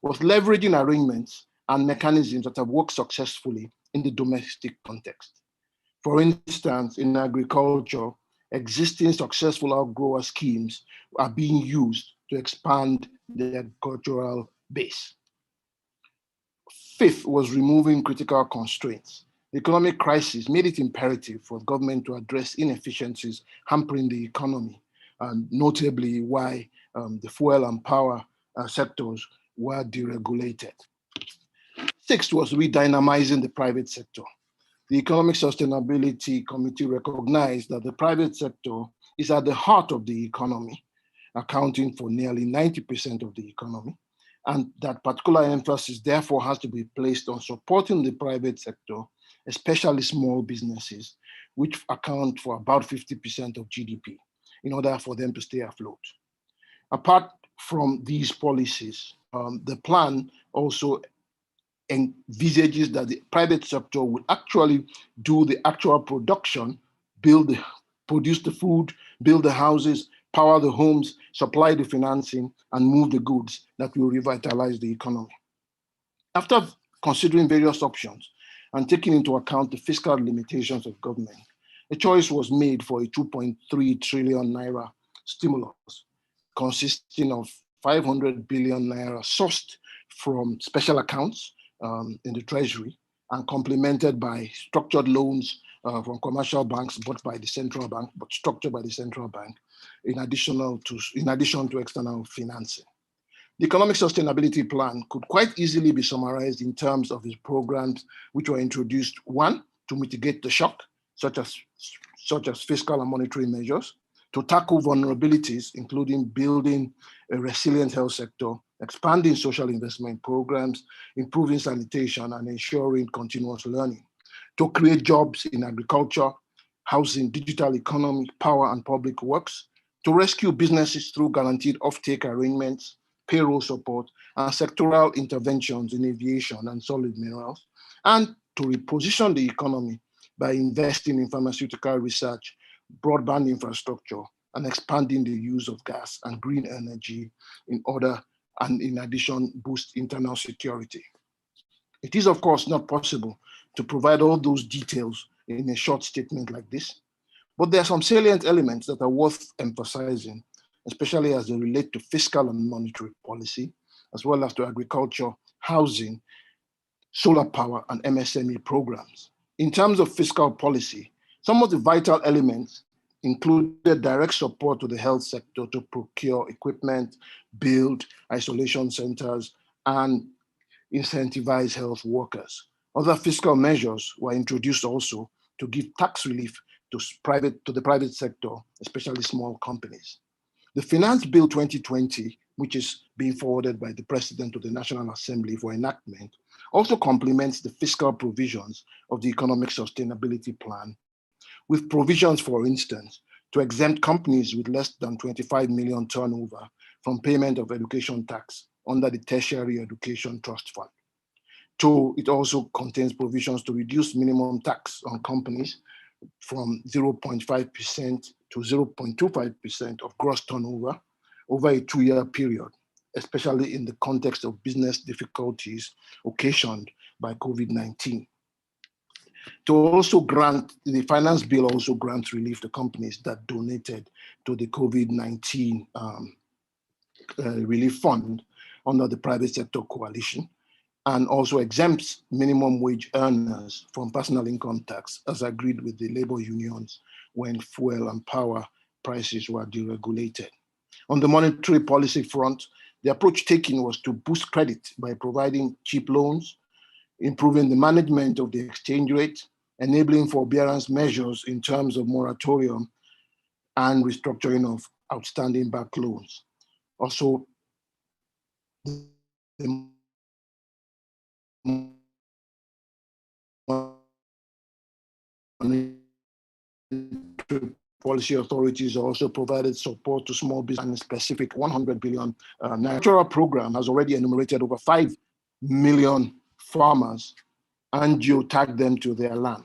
was leveraging arrangements and mechanisms that have worked successfully in the domestic context. For instance, in agriculture, existing successful outgrower schemes are being used to expand the agricultural base. Fifth was removing critical constraints. The economic crisis made it imperative for government to address inefficiencies hampering the economy, and notably why the fuel and power sectors were deregulated. Sixth was redynamizing the private sector. The Economic Sustainability Committee recognized that the private sector is at the heart of the economy, accounting for nearly 90% of the economy, and that particular emphasis therefore has to be placed on supporting the private sector, especially small businesses, which account for about 50% of GDP, in order for them to stay afloat. Apart from these policies, the plan also envisages that the private sector would actually do the actual production, produce the food, build the houses, power the homes, supply the financing, and move the goods that will revitalize the economy. After considering various options and taking into account the fiscal limitations of government, a choice was made for a 2.3 trillion naira stimulus, consisting of 500 billion naira sourced from special accounts in the treasury and complemented by structured loans from commercial banks, but structured by the central bank, in addition to external financing. The economic sustainability plan could quite easily be summarized in terms of its programs, which were introduced: one, to mitigate the shock, such as fiscal and monetary measures; to tackle vulnerabilities, including building a resilient health sector, expanding social investment programs, improving sanitation, and ensuring continuous learning; to create jobs in agriculture, housing, digital economy, power, and public works; to rescue businesses through guaranteed offtake arrangements, payroll support, and sectoral interventions in aviation and solid minerals; and to reposition the economy by investing in pharmaceutical research, broadband infrastructure, and expanding the use of gas and green energy in addition, boost internal security. It is, of course, not possible to provide all those details in a short statement like this, but there are some salient elements that are worth emphasizing, especially as they relate to fiscal and monetary policy, as well as to agriculture, housing, solar power, and MSME programs. In terms of fiscal policy, some of the vital elements included direct support to the health sector to procure equipment, build isolation centers, and incentivize health workers. Other fiscal measures were introduced also to give tax relief to the private sector, especially small companies. The Finance Bill 2020, which is being forwarded by the President of the National Assembly for enactment, also complements the fiscal provisions of the Economic Sustainability Plan, with provisions, for instance, to exempt companies with less than 25 million turnover from payment of education tax under the Tertiary Education Trust Fund. It also contains provisions to reduce minimum tax on companies from 0.5% to 0.25% of gross turnover over a 2-year period, especially in the context of business difficulties occasioned by COVID-19. The finance bill also grants relief to companies that donated to the COVID-19 relief fund under the private sector coalition, and also exempts minimum wage earners from personal income tax, as agreed with the labor unions when fuel and power prices were deregulated. On the monetary policy front, the approach taken was to boost credit by providing cheap loans, improving the management of the exchange rate, enabling forbearance measures in terms of moratorium and restructuring of outstanding back loans. Also, the policy authorities also provided support to small business and a specific 100 billion naira program has already enumerated over 5 million farmers and geotagged them to their land.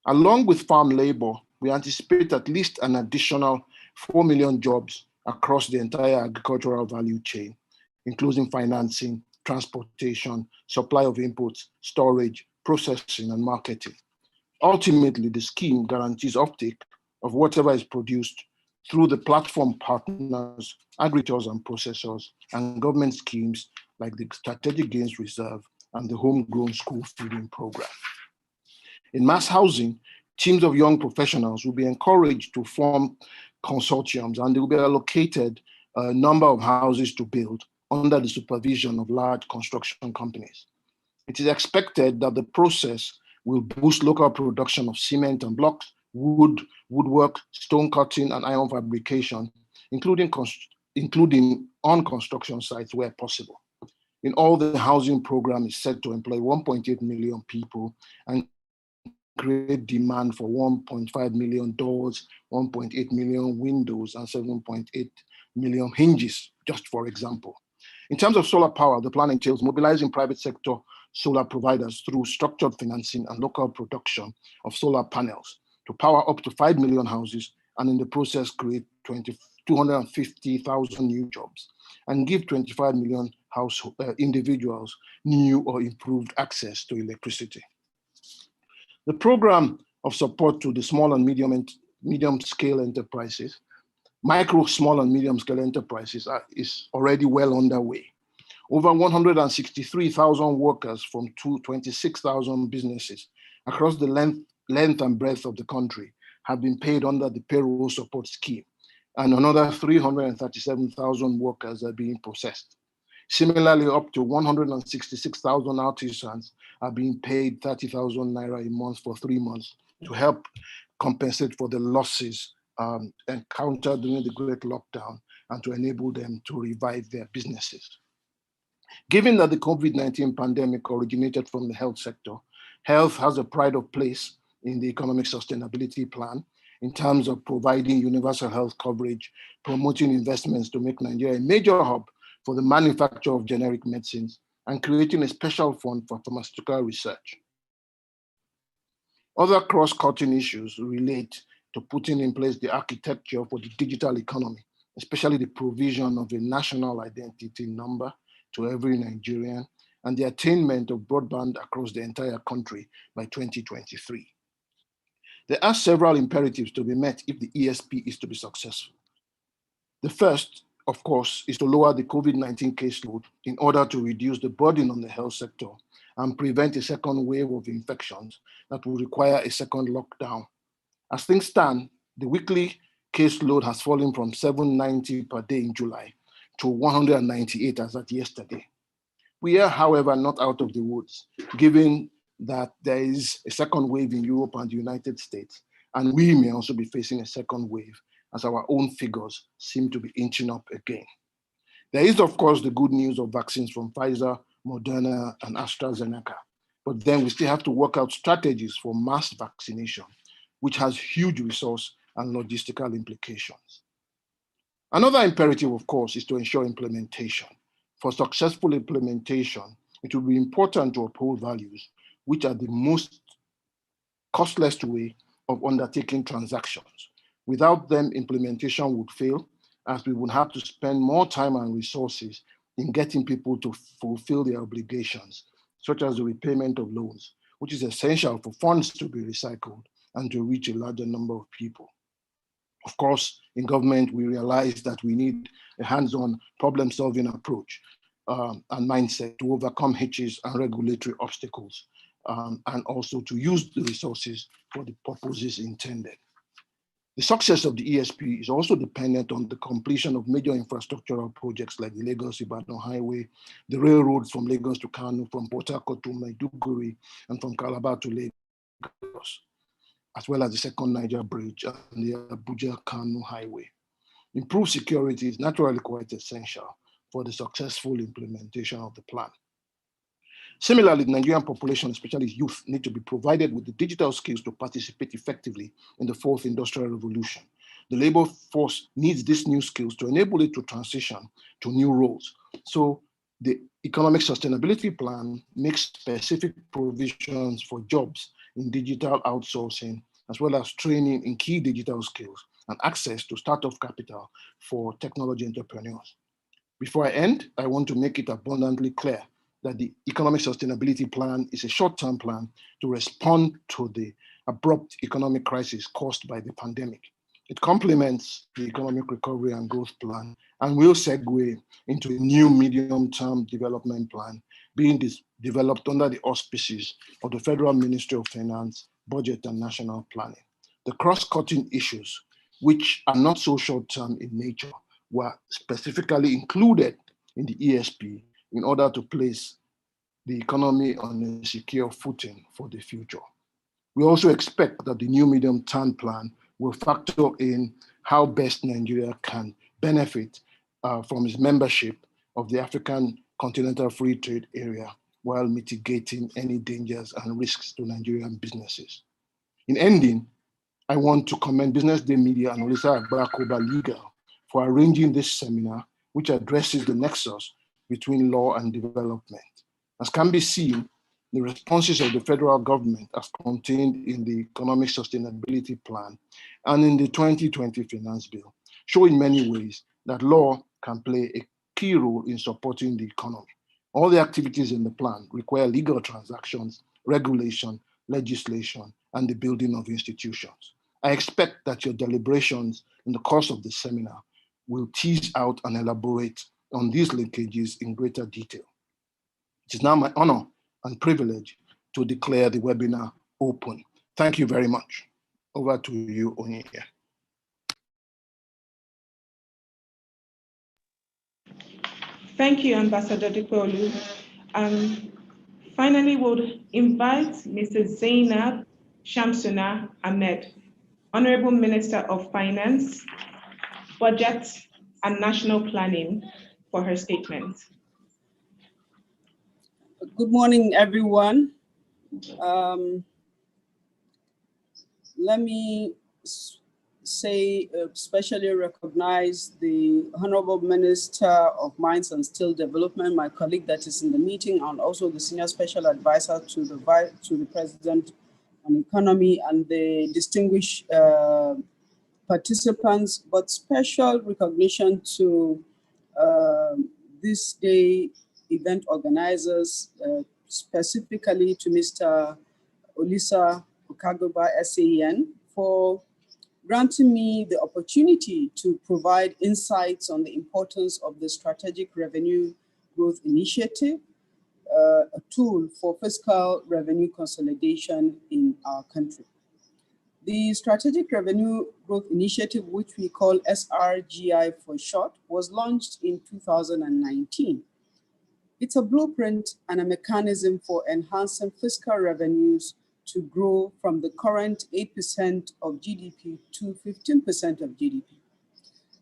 Along with farm labor, we anticipate at least an additional 4 million jobs across the entire agricultural value chain, including financing, transportation, supply of inputs, storage, processing, and marketing. Ultimately, the scheme guarantees uptake of whatever is produced through the platform partners, aggregators and processors, and government schemes like the Strategic Gains Reserve and the Homegrown School Feeding Program. In mass housing, teams of young professionals will be encouraged to form consortiums, and they will be allocated a number of houses to build under the supervision of large construction companies. It is expected that the process will boost local production of cement and blocks, wood, woodwork, stone cutting, and iron fabrication, including on construction sites where possible. In all, the housing program is set to employ 1.8 million people and create demand for 1.5 million doors, 1.8 million windows, and 7.8 million hinges, just for example. In terms of solar power, the plan entails mobilizing private sector solar providers through structured financing and local production of solar panels to power up to 5 million houses, and in the process create 250,000 new jobs and give 25 million individuals new or improved access to electricity. The program of support to the small and medium scale enterprises, micro, small and medium scale enterprises is already well underway. Over 163,000 workers from 26,000 businesses across the length and breadth of the country have been paid under the payroll support scheme, and another 337,000 workers are being processed. Similarly, up to 166,000 artisans are being paid 30,000 naira a month for 3 months to help compensate for the losses encountered during the Great Lockdown and to enable them to revive their businesses. Given that the COVID-19 pandemic originated from the health sector, health has a pride of place in the economic sustainability plan in terms of providing universal health coverage, promoting investments to make Nigeria a major hub for the manufacture of generic medicines, and creating a special fund for pharmaceutical research. Other cross-cutting issues relate to putting in place the architecture for the digital economy, especially the provision of a national identity number to every Nigerian and the attainment of broadband across the entire country by 2023. There are several imperatives to be met if the ESP is to be successful. The first, of course, is to lower the COVID-19 caseload in order to reduce the burden on the health sector and prevent a second wave of infections that will require a second lockdown. As things stand, the weekly caseload has fallen from 790 per day in July to 198 as at yesterday. We are, however, not out of the woods, given that there is a second wave in Europe and the United States, and we may also be facing a second wave as our own figures seem to be inching up again. There is, of course, the good news of vaccines from Pfizer, Moderna, and AstraZeneca, but then we still have to work out strategies for mass vaccination, which has huge resource and logistical implications. Another imperative, of course, is to ensure implementation. For successful implementation, it will be important to uphold values, which are the most costless way of undertaking transactions. Without them, implementation would fail, as we would have to spend more time and resources in getting people to fulfill their obligations, such as the repayment of loans, which is essential for funds to be recycled and to reach a larger number of people. Of course, in government, we realize that we need a hands-on problem-solving approach and mindset to overcome hitches and regulatory obstacles, and also to use the resources for the purposes intended. The success of the ESP is also dependent on the completion of major infrastructural projects like the Lagos-Ibadan Highway, the railroads from Lagos to Kano, from Port Harcourt to Maiduguri, and from Calabar to Lagos, as well as the Second Niger Bridge and the Abuja-Kano Highway. Improved security is naturally quite essential for the successful implementation of the plan. Similarly, the Nigerian population, especially youth, need to be provided with the digital skills to participate effectively in the fourth industrial revolution. The labor force needs these new skills to enable it to transition to new roles. So the economic sustainability plan makes specific provisions for jobs in digital outsourcing, as well as training in key digital skills and access to startup capital for technology entrepreneurs. Before I end, I want to make it abundantly clear that the economic sustainability plan is a short-term plan to respond to the abrupt economic crisis caused by the pandemic. It complements the economic recovery and growth plan and will segue into a new medium-term development plan being developed under the auspices of the Federal Ministry of Finance, Budget and National Planning. The cross-cutting issues, which are not so short-term in nature, were specifically included in the ESP in order to place the economy on a secure footing for the future. We also expect that the new medium-term plan will factor in how best Nigeria can benefit from its membership of the African Continental Free Trade Area while mitigating any dangers and risks to Nigerian businesses. In ending, I want to commend Business Day Media and Olisa Agbakoba Legal for arranging this seminar, which addresses the nexus between law and development. As can be seen, the responses of the federal government as contained in the Economic Sustainability Plan and in the 2020 Finance Bill show in many ways that law can play a key role in supporting the economy. All the activities in the plan require legal transactions, regulation, legislation, and the building of institutions. I expect that your deliberations in the course of the seminar will tease out and elaborate on these linkages in greater detail. It is now my honor and privilege to declare the webinar open. Thank you very much. Over to you, Onyeka.
Thank you, Ambassador Dipolu. Finally, we'll invite Mrs. Zainab Shamsuna Ahmed, Honorable Minister of Finance, Budget and National Planning, for her statement.
Good morning, everyone. Let me especially recognize the Honorable Minister of Mines and Steel Development, my colleague that is in the meeting, and also the Senior Special Advisor to the President on Economy, and the distinguished participants, but special recognition to this day event organizers, specifically to Mr. Olisa Agbakoba SAN, for granting me the opportunity to provide insights on the importance of the Strategic Revenue Growth Initiative, a tool for fiscal revenue consolidation in our country. The Strategic Revenue Growth Initiative, which we call SRGI for short, was launched in 2019. It's a blueprint and a mechanism for enhancing fiscal revenues to grow from the current 8% of GDP to 15% of GDP.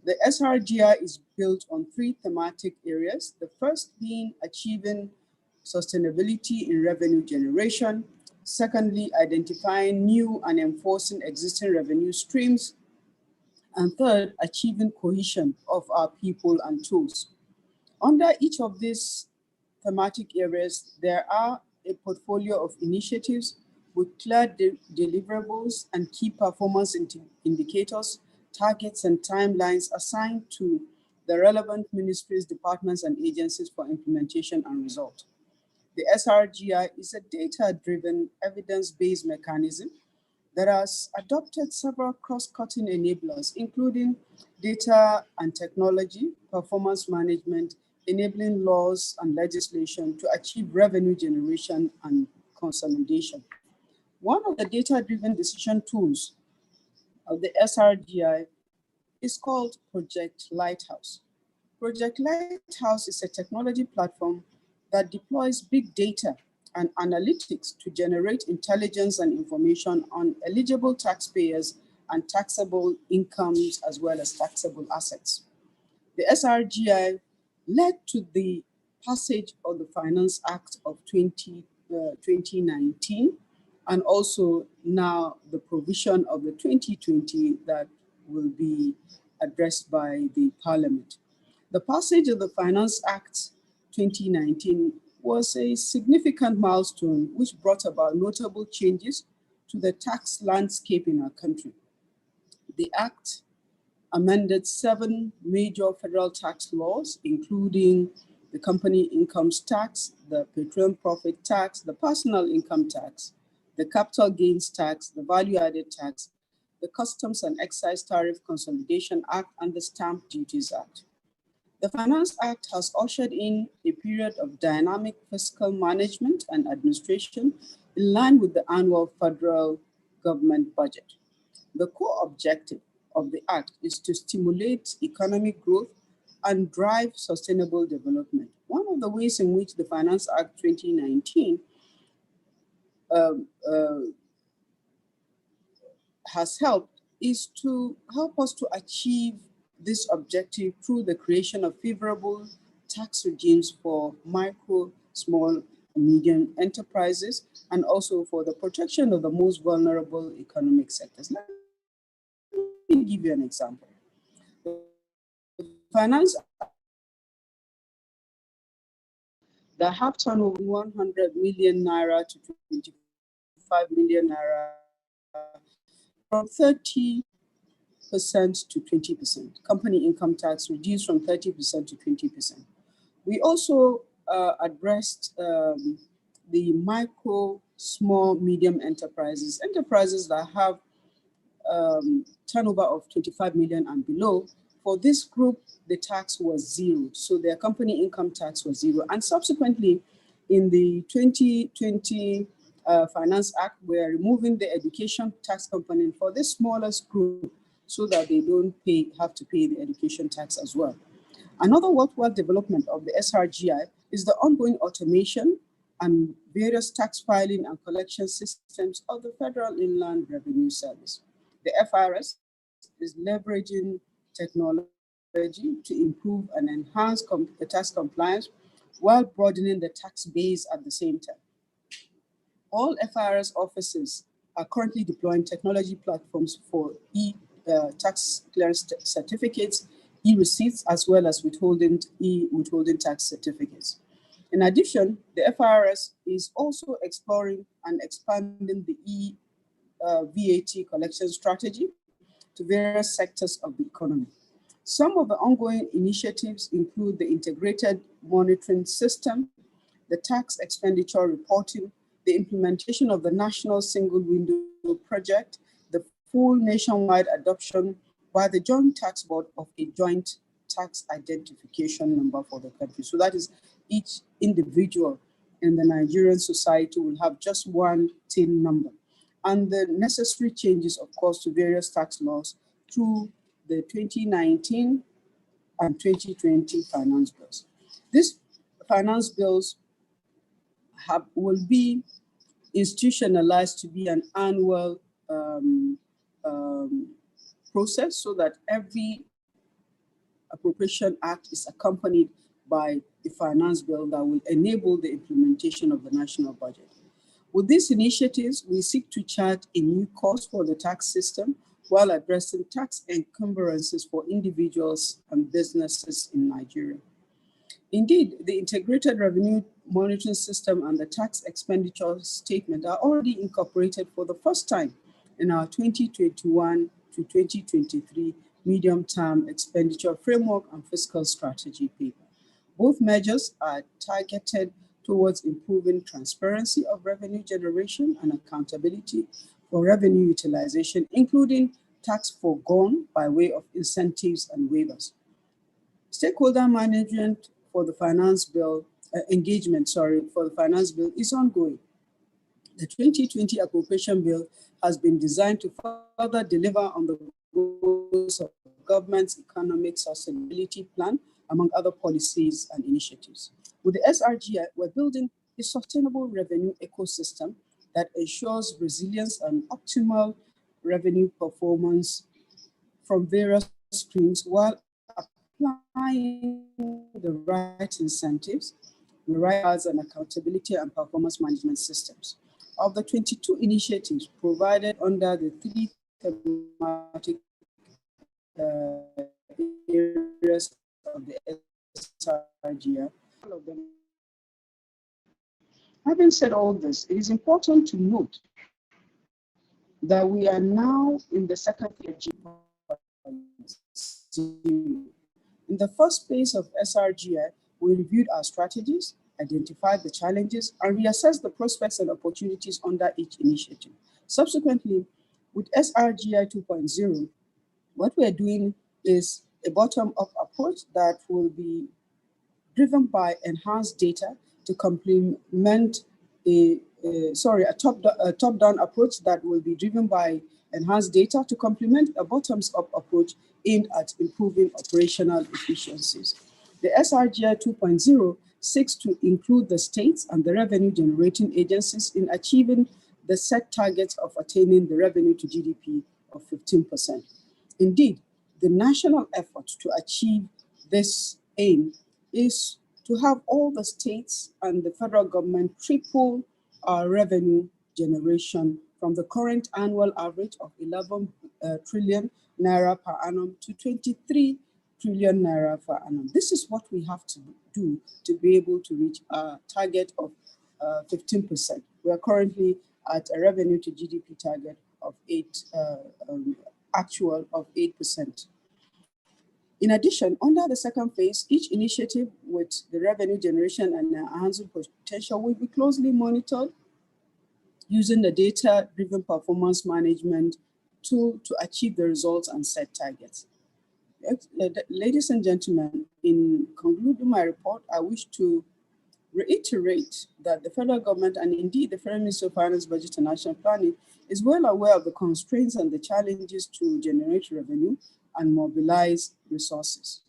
The SRGI is built on 3 thematic areas, the first being achieving sustainability in revenue generation, secondly, identifying new and enforcing existing revenue streams, and third, achieving cohesion of our people and tools. Under each of these thematic areas, there are a portfolio of initiatives with clear deliverables and key performance indicators, targets, and timelines assigned to the relevant ministries, departments, and agencies for implementation and result. The SRGI is a data-driven, evidence-based mechanism that has adopted several cross-cutting enablers, including data and technology, performance management, enabling laws and legislation to achieve revenue generation and consolidation. One of the data-driven decision tools of the SRGI is called Project Lighthouse. Project Lighthouse is a technology platform that deploys big data and analytics to generate intelligence and information on eligible taxpayers and taxable incomes, as well as taxable assets. The SRGI led to the passage of the Finance Act of 2019, and also now the provision of the 2020 that will be addressed by the Parliament. The passage of the Finance Act 2019 was a significant milestone which brought about notable changes to the tax landscape in our country. The Act amended 7 major federal tax laws, including the company income tax, the petroleum profit tax, the personal income tax, the capital gains tax, the value-added tax, the Customs and Excise Tariff Consolidation Act, and the Stamp Duties Act. The Finance Act has ushered in a period of dynamic fiscal management and administration in line with the annual federal government budget. The core objective of the Act is to stimulate economic growth and drive sustainable development. One of the ways in which the Finance Act 2019 has helped is to help us to achieve this objective through the creation of favorable tax regimes for micro, small, and medium enterprises, and also for the protection of the most vulnerable economic sectors. Let me give you an example. The finance that have turnover 100 million naira to 25 million naira from 30% to 20%. Company income tax reduced from 30% to 20%. We also addressed the micro, small, medium enterprises that have turnover of 25 million and below. For this group, the tax was zero. So their company income tax was zero. And subsequently, in the 2020 Finance Act, we are removing the education tax component for the smallest group so that they don't have to pay the education tax as well. Another worthwhile development of the SRGI is the ongoing automation and various tax filing and collection systems of the Federal Inland Revenue Service. The FRS is leveraging technology to improve and enhance tax compliance while broadening the tax base at the same time. All FRS offices are currently deploying technology platforms for tax clearance certificates, e-receipts, as well as withholding tax certificates. In addition, the FRS is also exploring and expanding the VAT collection strategy to various sectors of the economy. Some of the ongoing initiatives include the integrated monitoring system, the tax expenditure reporting, the implementation of the National Single Window Project, the full nationwide adoption by the Joint Tax Board of a joint tax identification number for the country. So that is, each individual in the Nigerian society will have just one TIN number. And the necessary changes, of course, to various tax laws through the 2019 and 2020 finance bills. These finance bills will be institutionalized to be an annual process so that every appropriation act is accompanied by a finance bill that will enable the implementation of the national budget. With these initiatives, we seek to chart a new course for the tax system while addressing tax encumbrances for individuals and businesses in Nigeria. Indeed, the integrated revenue monitoring system and the tax expenditure statement are already incorporated for the first time in our 2021 to 2023 medium-term expenditure framework and fiscal strategy paper. Both measures are targeted towards improving transparency of revenue generation and accountability for revenue utilization, including tax foregone by way of incentives and waivers. Stakeholder management for the finance bill, for the finance bill is ongoing. The 2020 appropriation bill has been designed to further deliver on the goals of government's economic sustainability plan, among other policies and initiatives. With the SRGI, we're building a sustainable revenue ecosystem that ensures resilience and optimal revenue performance from various streams while applying the right incentives, the right odds and accountability and performance management systems. Of the 22 initiatives provided under the 3 thematic areas of the SRGI, all of them. Having said all this, it is important to note that we are now in the second year. In the first phase of SRGI, we reviewed our strategies, identified the challenges, and reassessed the prospects and opportunities under each initiative. Subsequently, with SRGI 2.0, what we're doing is a bottom-up approach that will be driven by enhanced data to complement a top-down approach that will be driven by enhanced data to complement a bottoms-up approach aimed at improving operational efficiencies. The SRGI 2.0 seeks to include the states and the revenue-generating agencies in achieving the set targets of attaining the revenue to GDP of 15%. Indeed, the national effort to achieve this aim is to have all the states and the federal government triple our revenue generation from the current annual average of 11 trillion naira per annum to 23 trillion naira per annum. This is what we have to do to be able to reach our target of 15%. We are currently at a revenue to GDP target of actual of 8%. In addition, under the second phase, each initiative with the revenue generation and enhancing potential will be closely monitored using the data-driven performance management tool to achieve the results and set targets. Ladies and gentlemen, in concluding my report, I wish to reiterate that the federal government and indeed the Federal Ministry of Finance, Budget and National Planning is well aware of the constraints and the challenges to generate revenue and mobilize resources.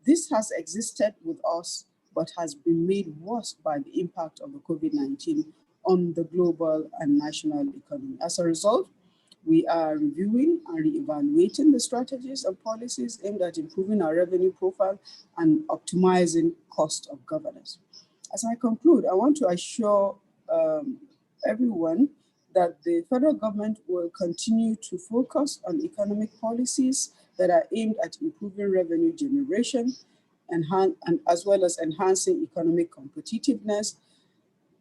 This has existed with us, but has been made worse by the impact of the COVID-19 on the global and national economy. As a result, we are reviewing and re-evaluating the strategies and policies aimed at improving our revenue profile and optimizing cost of governance. As I conclude, I want to assure everyone that the federal government will continue to focus on economic policies that are aimed at improving revenue generation and as well as enhancing economic competitiveness,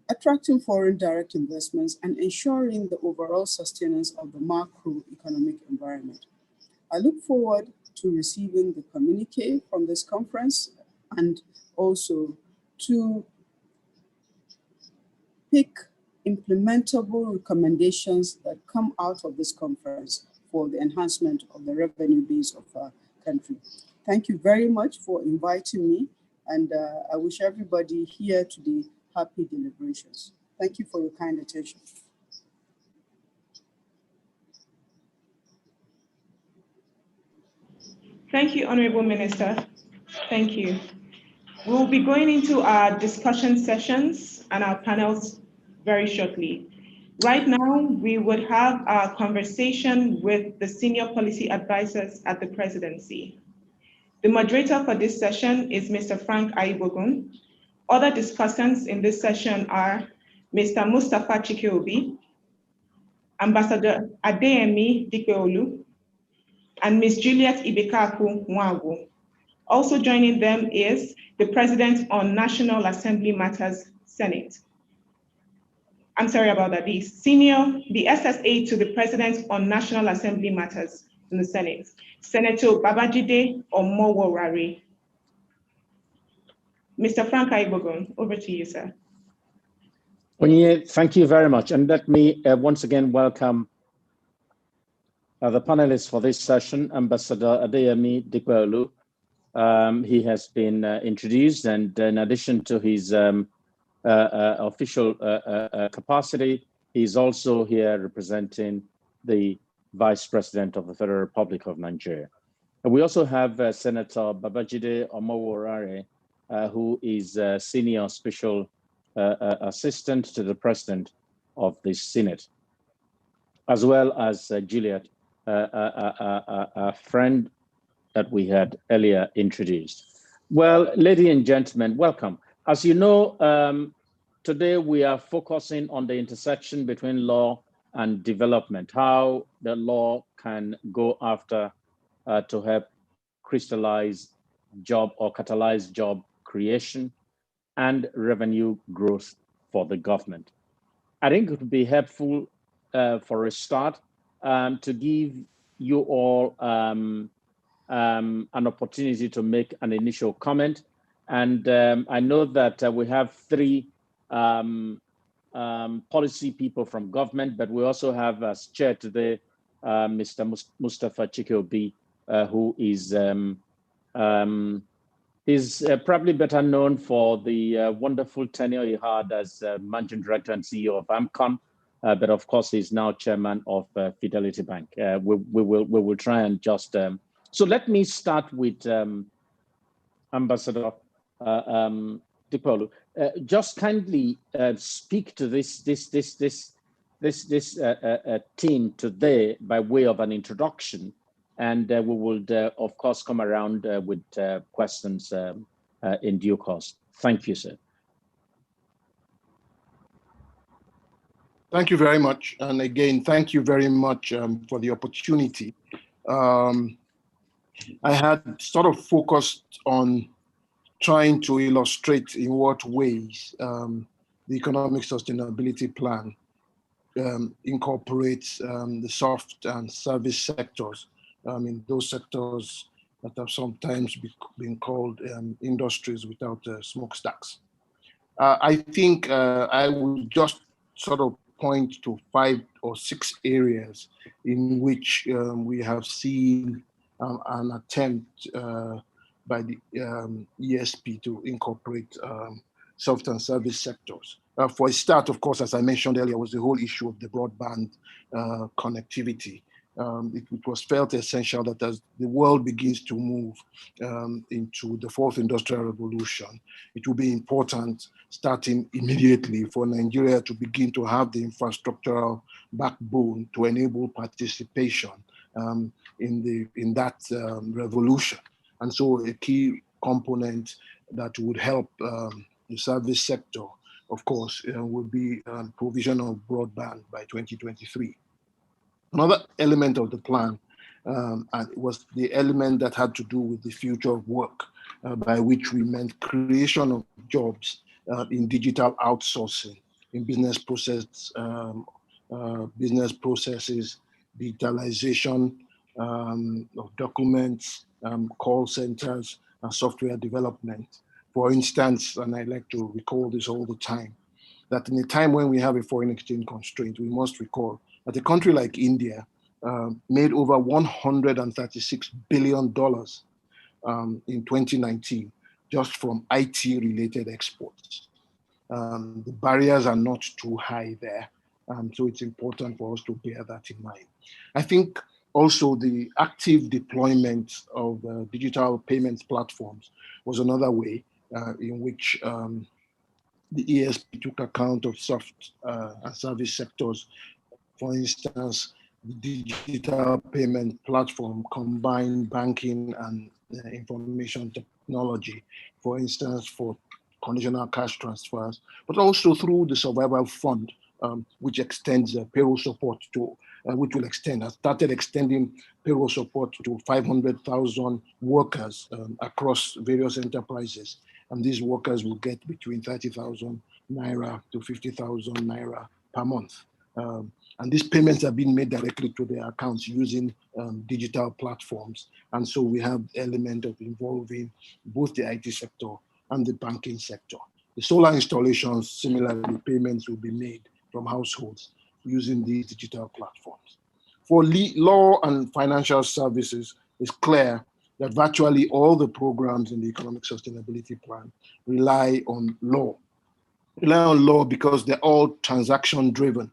attracting foreign direct investments, and ensuring the overall sustenance of the macroeconomic environment. I look forward to receiving the communique from this conference and also to pick implementable recommendations that come out of this conference for the enhancement of the revenue base of our country. Thank you very much for inviting me, and I wish everybody here today happy deliberations. Thank you for your kind attention.
Thank you, Honorable Minister. Thank you. We'll be going into our discussion sessions and our panels very shortly. Right now, we would have our conversation with the senior policy advisors at the presidency. The moderator for this session is Mr. Frank Aibogun. Other discussants in this session are Mr. Mustafa Chikeobi, Ambassador Adeyemi Dikpeolu, and Ms. Juliet Ibekaku Nwagu. Also joining them is the President on National Assembly Matters Senate. I'm sorry about that, the SSA to the President on National Assembly Matters in the Senate, Senator Babajide Omoworare. Mr. Frank Aibogun, over to you, sir.
Onye, thank you very much. And let me once again welcome the panelists for this session, Ambassador Adeyemi Dikpeolu. He has been introduced, and in addition to his official capacity, he's also here representing the Vice President of the Federal Republic of Nigeria. And we also have Senator Babajide Omoworare, who is a senior special assistant to the President of the Senate, as well as Juliet, a friend that we had earlier introduced. Well, ladies and gentlemen, welcome. As you know, today we are focusing on the intersection between law and development, how the law can go after to help crystallize job or catalyze job creation and revenue growth for the government. I think it would be helpful for a start to give you all an opportunity to make an initial comment. And I know that we have three policy people from government, but we also have as chair today, Mr. Mustafa Chikeobi, who is probably better known for the wonderful tenure he had as managing director and CEO of AMCON, but of course he's now chairman of Fidelity Bank. We will try and just so let me start with Ambassador Dikpeolu. Just kindly speak to this team today by way of an introduction, and we will of course come around with questions in due course. Thank you, sir.
Thank you very much. And again, thank you very much for the opportunity. I had sort of focused on trying to illustrate in what ways the economic sustainability plan incorporates the soft and service sectors, in those sectors that have sometimes been called industries without smokestacks. I think I would just sort of point to 5 or 6 areas in which we have seen an attempt by the ESP to incorporate soft and service sectors. For a start, of course, as I mentioned earlier, was the whole issue of the broadband connectivity. It was felt essential that as the world begins to move into the 4th industrial revolution, it will be important, starting immediately, for Nigeria to begin to have the infrastructural backbone to enable participation in that revolution. And so a key component that would help the service sector, of course, would be provision of broadband by 2023. Another element of the plan was the element that had to do with the future of work, by which we meant creation of jobs in digital outsourcing, in business processes, digitalization of documents, call centers, and software development. For instance, and I like to recall this all the time, that in a time when we have a foreign exchange constraint, we must recall that a country like India made over $136 billion in 2019 just from IT-related exports. The barriers are not too high there, so it's important for us to bear that in mind. I think also the active deployment of digital payments platforms was another way in which the ESP took account of soft and service sectors. For instance, the digital payment platform combined banking and information technology, for instance, for conditional cash transfers, but also through the survival fund, which extends payroll support to, which will extend, has started extending payroll support to 500,000 workers across various enterprises. And these workers will get between 30,000 Naira to 50,000 Naira per month. And these payments are being made directly to their accounts using digital platforms. And so we have the element of involving both the IT sector and the banking sector. The solar installations, similarly, payments will be made from households using these digital platforms. For law and financial services, it's clear that virtually all the programs in the Economic Sustainability Plan rely on law. Rely on law because they're all transaction driven.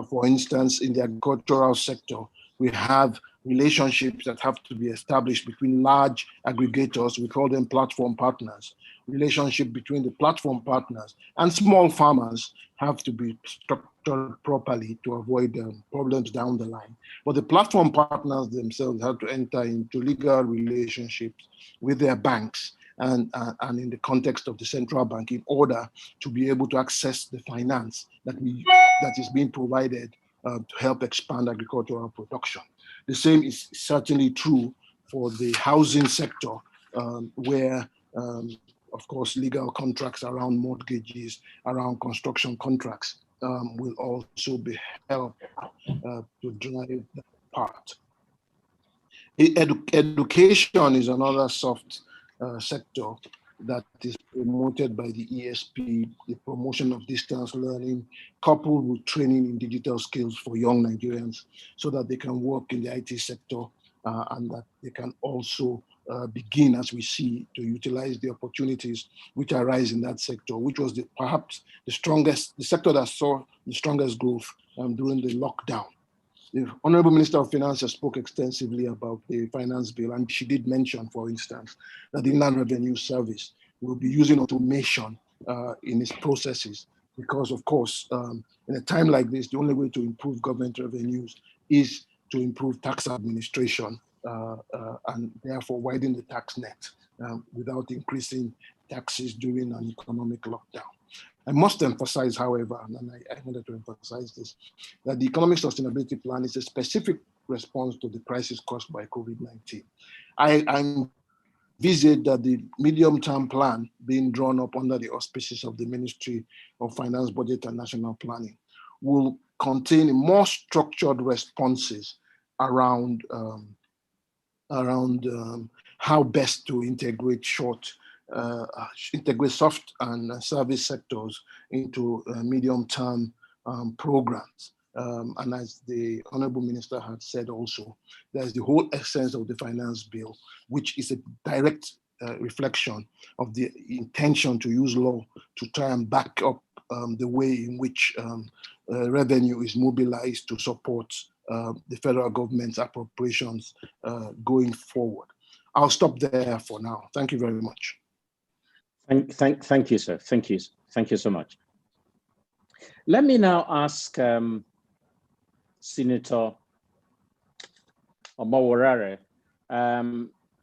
For instance, in the agricultural sector, we have relationships that have to be established between large aggregators, we call them platform partners. Relationship between the platform partners and small farmers have to be structured properly to avoid problems down the line. But the platform partners themselves have to enter into legal relationships with their banks and in the context of the central bank in order to be able to access the finance that is being provided to help expand agricultural production. The same is certainly true for the housing sector, where, of course, legal contracts around mortgages, around construction contracts will also be helped to drive that part. Education is another soft sector that is promoted by the ESP, the promotion of distance learning, coupled with training in digital skills for young Nigerians so that they can work in the IT sector and that they can also begin, as we see, to utilize the opportunities which arise in that sector, which was perhaps the sector that saw the strongest growth during the lockdown. The Honorable Minister of Finance spoke extensively about the finance bill, and she did mention, for instance, that the Inland Revenue Service will be using automation in its processes because, of course, in a time like this, the only way to improve government revenues is to improve tax administration and therefore widen the tax net without increasing taxes during an economic lockdown. I must emphasize, however, and I wanted to emphasize this, that the Economic Sustainability Plan is a specific response to the crisis caused by COVID-19. I envisage that the medium-term plan being drawn up under the auspices of the Ministry of Finance, Budget, and National Planning will contain more structured responses around how best to integrate integrate soft and service sectors into medium-term programs. And as the Honorable Minister had said also, there's the whole essence of the finance bill, which is a direct reflection of the intention to use law to try and back up the way in which revenue is mobilized to support the federal government's appropriations going forward. I'll stop there for now. Thank you very much.
Thank you, sir. Thank you. Thank you so much. Let me now ask Senator Omoworare,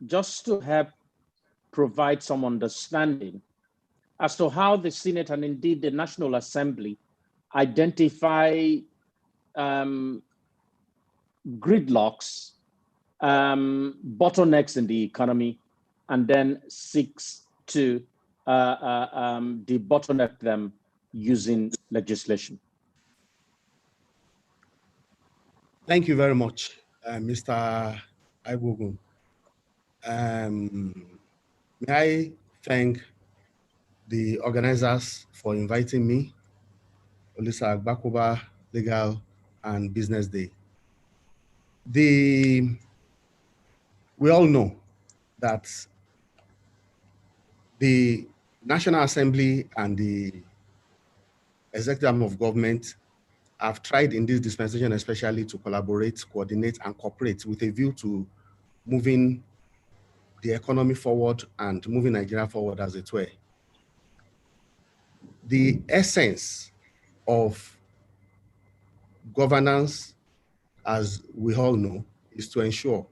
just to help provide some understanding as to how the Senate and indeed the National Assembly identify gridlocks, bottlenecks in the economy, and then seeks to debottleneck them using legislation.
Thank you very much, Mr. Aiwogun. May I thank the organizers for inviting me, Olisa Agbakoba Legal and Business Day. We all know that the National Assembly and the executive arm of government have tried in this dispensation especially to collaborate, coordinate, and cooperate with a view to moving the economy forward and moving Nigeria forward as it were. The essence of governance, as we all know, is to ensure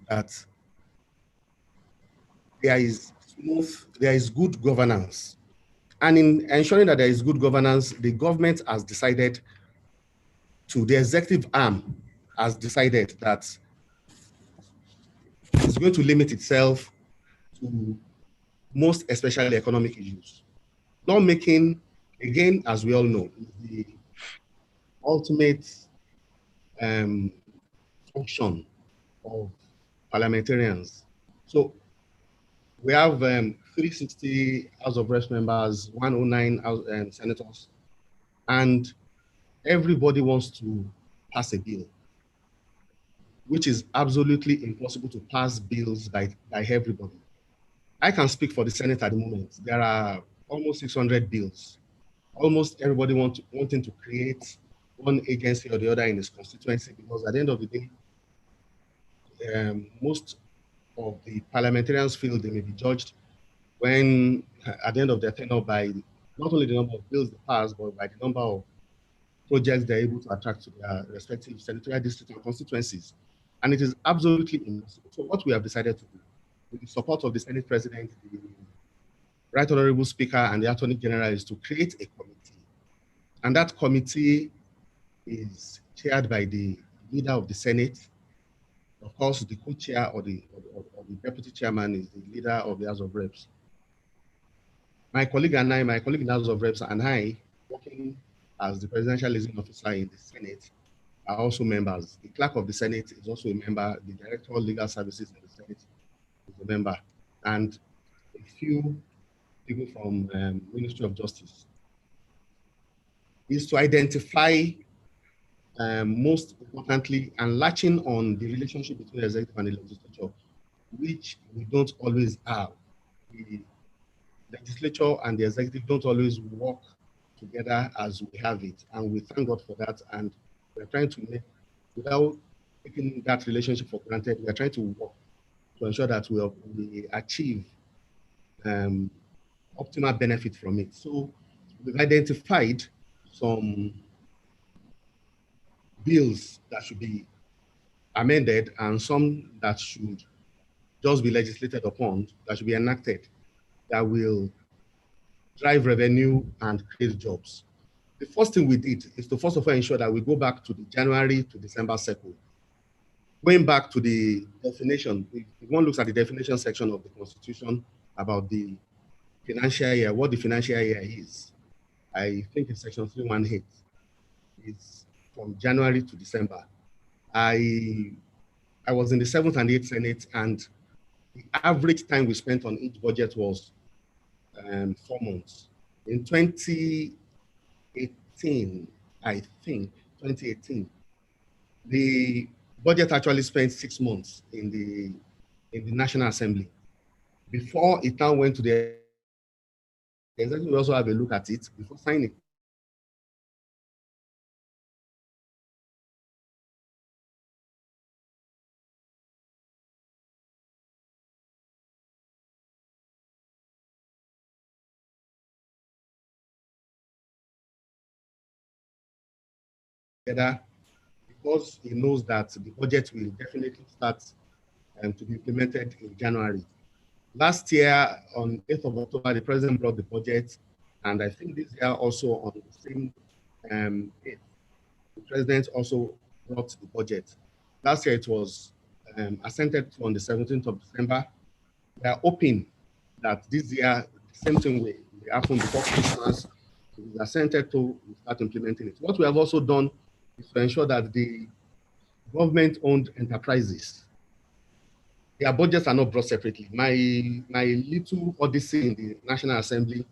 that there is good governance. And in ensuring that there is good governance, the government has decided the executive arm has decided that it's going to limit itself to most especially economic issues. Lawmaking, again, as we all know, is the ultimate function of parliamentarians. So we have 360 House of Reps members, 109 senators, and everybody wants to pass a bill, which is absolutely impossible to pass bills by everybody. I can speak for the Senate at the moment. There are almost 600 bills. Almost everybody wanting to create one agency or the other in his constituency, because at the end of the day, most of the parliamentarians feel they may be judged when, at the end of their tenure, by not only the number of bills they pass, but by the number of projects they're able to attract to their respective senatorial districts and constituencies. And it is absolutely impossible. So what we have decided to do, with the support of the Senate President, the Right Honorable Speaker, and the Attorney General, is to create a committee. And that committee is chaired by the leader of the Senate. Of course, the co-chair or the deputy chairman is the leader of the House of Reps. My colleague in the House of Reps, and I, working as the presidential liaison officer in the Senate, are also members. The clerk of the Senate is also a member. The director of legal services in the Senate is a member, and a few people from Ministry of Justice. Is to identify, most importantly, and latching on the relationship between the executive and the legislature, which we don't always have. The legislature and the executive don't always work together as we have it, and we thank God for that. And we're trying to make, without taking that relationship for granted, we're trying to work to ensure that we achieve optimal benefit from it. So we've identified some bills that should be amended and some that should just be legislated upon, that should be enacted. that will drive revenue and create jobs. The first thing we did is to first of all ensure that we go back to the January to December cycle. Going back to the definition, if one looks at the definition section of the Constitution about the financial year, what the financial year is, I think in section 318, it's from January to December. I was in the 7th and 8th Senate, and the average time we spent on each budget was 4 months. In 2018, I think, 2018, the budget actually spent 6 months in the National Assembly. Before it now went to the executive, we also have a look at it before signing. Because he knows that the budget will definitely start to be implemented in January. Last year, on 8th of October, the president brought the budget, and I think this year also on the same 8th, the president also brought the budget. Last year it was assented to on the 17th of December. We are hoping that this year, the same thing will happen before Christmas. It is assented to, we start implementing it. What we have also done is to ensure that the government-owned enterprises, their budgets are not brought separately. My little odyssey in the National Assembly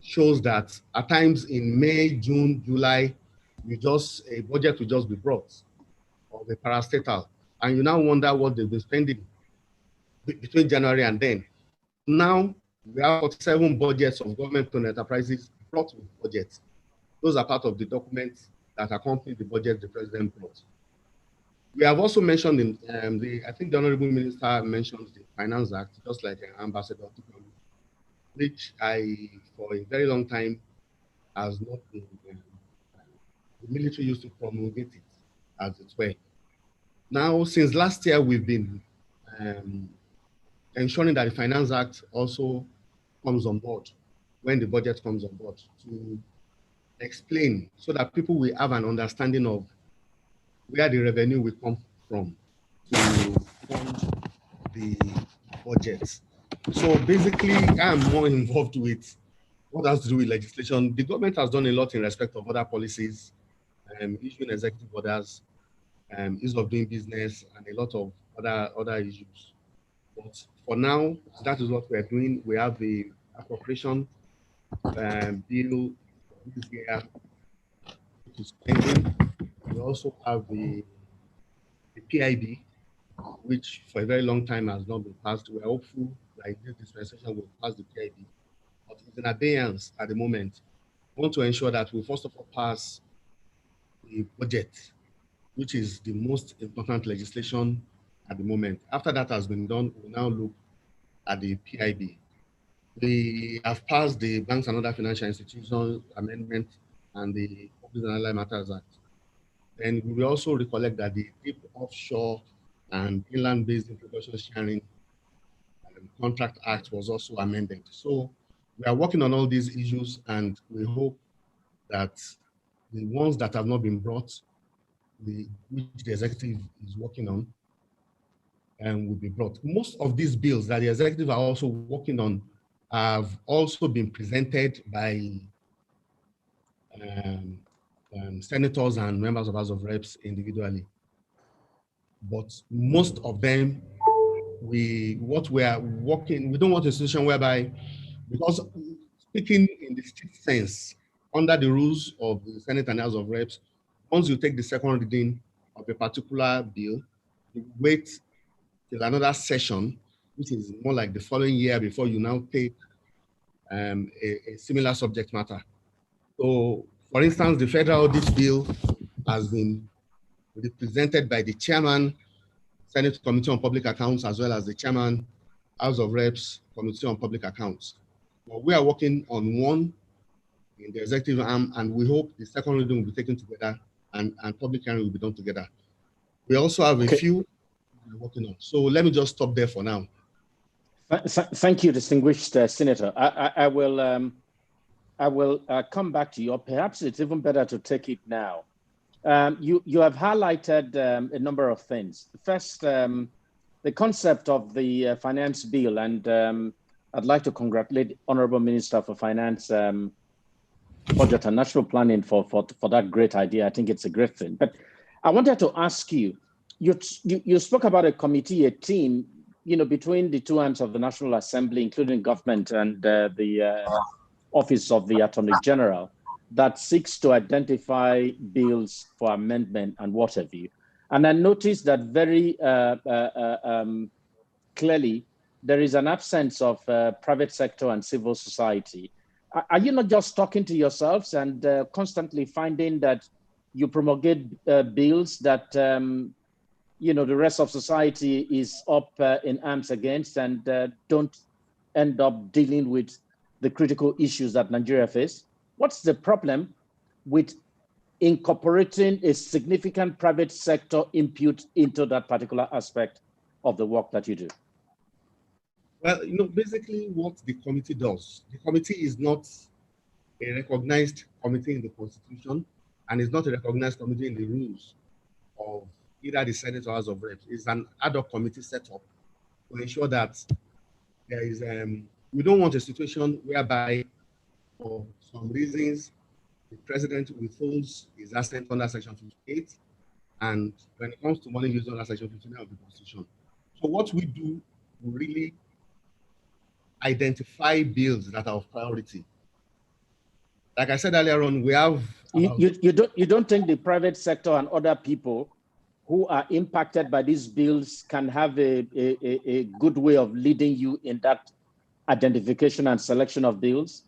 shows that at times in May, June, July, a budget will just be brought, or the parastatal, and you now wonder what they've been spending between January and then. Now, we have 7 budgets of government-owned enterprises brought with budgets. Those are part of the documents that accompany the budget the president brought. We have also mentioned in I think the Honorable Minister mentioned the Finance Act, just like Ambassador, which for a very long time, has not been, the military used to promulgate it, as it were. Now, since last year, we've been ensuring that the Finance Act also comes on board when the budget comes on board to explain so that people will have an understanding of where the revenue will come from to fund the budget. So basically, I'm more involved with what has to do with legislation. The government has done a lot in respect of other policies, issuing executive orders, ease of doing business, and a lot of other issues. But for now, that is what we're doing. We have the appropriation bill this year, which is pending. We also have the PIB, which for a very long time has not been passed. We're hopeful that this dispensation will pass the PIB, but it's in abeyance at the moment. We want to ensure that we first of all pass the budget, which is the most important legislation at the moment. After that has been done, we now look at the PIB. We have passed the Banks and Other Financial Institutions Amendment and the Public and Allied Matters Act. And we will also recollect that the Deep Offshore and Inland-Based Information Sharing Contract Act was also amended. So we are working on all these issues, and we hope that the ones that have not been brought, which the executive is working on, will be brought. Most of these bills that the executive are also working on have also been presented by senators and members of House of Reps individually. But most of them, we don't want a situation whereby, because speaking in the strict sense, under the rules of the Senate and House of Reps, once you take the second reading of a particular bill, you wait till another session, which is more like the following year, before you now take a similar subject matter. So, for instance, the Federal Audit Bill has been represented by the Chairman, Senate Committee on Public Accounts, as well as the Chairman, House of Reps, Committee on Public Accounts. Well, we are working on one in the executive arm, and we hope the second reading will be taken together and public hearing will be done together. We also have a few we're working on. So let me just stop there for now.
Thank you, distinguished Senator. I will come back to you, or perhaps it's even better to take it now. You have highlighted a number of things. First, the concept of the finance bill, and I'd like to congratulate Honorable Minister for Finance, Budget and National Planning for that great idea. I think it's a great thing. But I wanted to ask you, you spoke about a committee, a team, between the two arms of the National Assembly, including government and the Office of the Attorney General, that seeks to identify bills for amendment and what have you. And I noticed that very clearly, there is an absence of private sector and civil society. Are you not just talking to yourselves and constantly finding that you promulgate bills that the rest of society is up in arms against and don't end up dealing with the critical issues that Nigeria face? What's the problem with incorporating a significant private sector input into that particular aspect of the work that you do?
Well, basically what the committee does, the committee is not a recognized committee in the Constitution, and is not a recognized committee in the rules of either the Senate or House of Reps. It's an ad hoc committee set up to ensure that there is, we don't want a situation whereby, for some reasons, the president withholds his assent under Section 58, and when it comes to money used under Section 59 of the Constitution. So what we do, we really identify bills that are of priority. Like I said earlier on, we have...
You don't think the private sector and other people who are impacted by these bills can have a good way of leading you in that identification and selection of bills?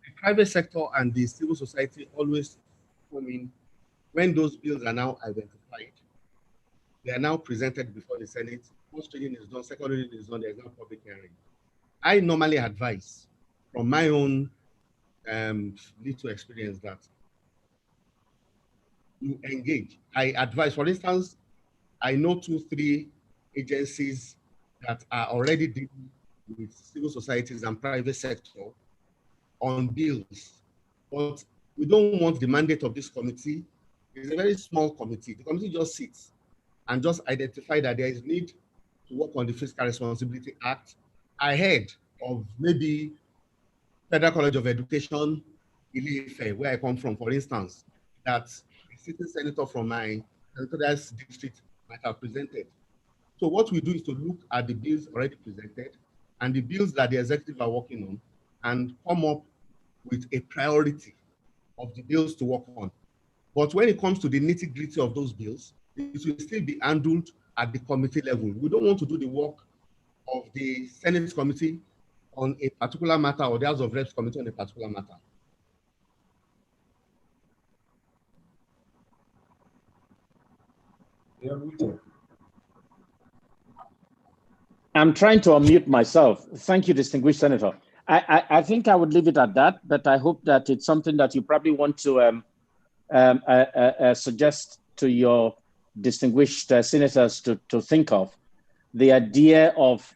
The private sector and the civil society always come in when those bills are now identified. They are now presented before the Senate. First reading is done, second reading is done, there's no public hearing. I normally advise from my own little experience that you engage. I advise, for instance, I know 2-3 agencies that are already dealing with civil societies and private sector on bills, but we don't want the mandate of this committee. It's a very small committee. The committee just sits and just identify that there is need to work on the Fiscal Responsibility Act ahead of maybe Federal College of Education, Ile-Ife, where I come from, for instance, that a sitting senator from my senatorial district might have presented. So what we do is to look at the bills already presented and the bills that the executive are working on and come up with a priority of the bills to work on. But when it comes to the nitty-gritty of those bills, it will still be handled at the committee level. We don't want to do the work of the Senate committee on a particular matter or the House of Reps committee on a particular matter.
Yeah, Richard.
I'm trying to unmute myself. Thank you, distinguished senator. I think I would leave it at that, but I hope that it's something that you probably want to suggest to your distinguished senators to think of. The idea of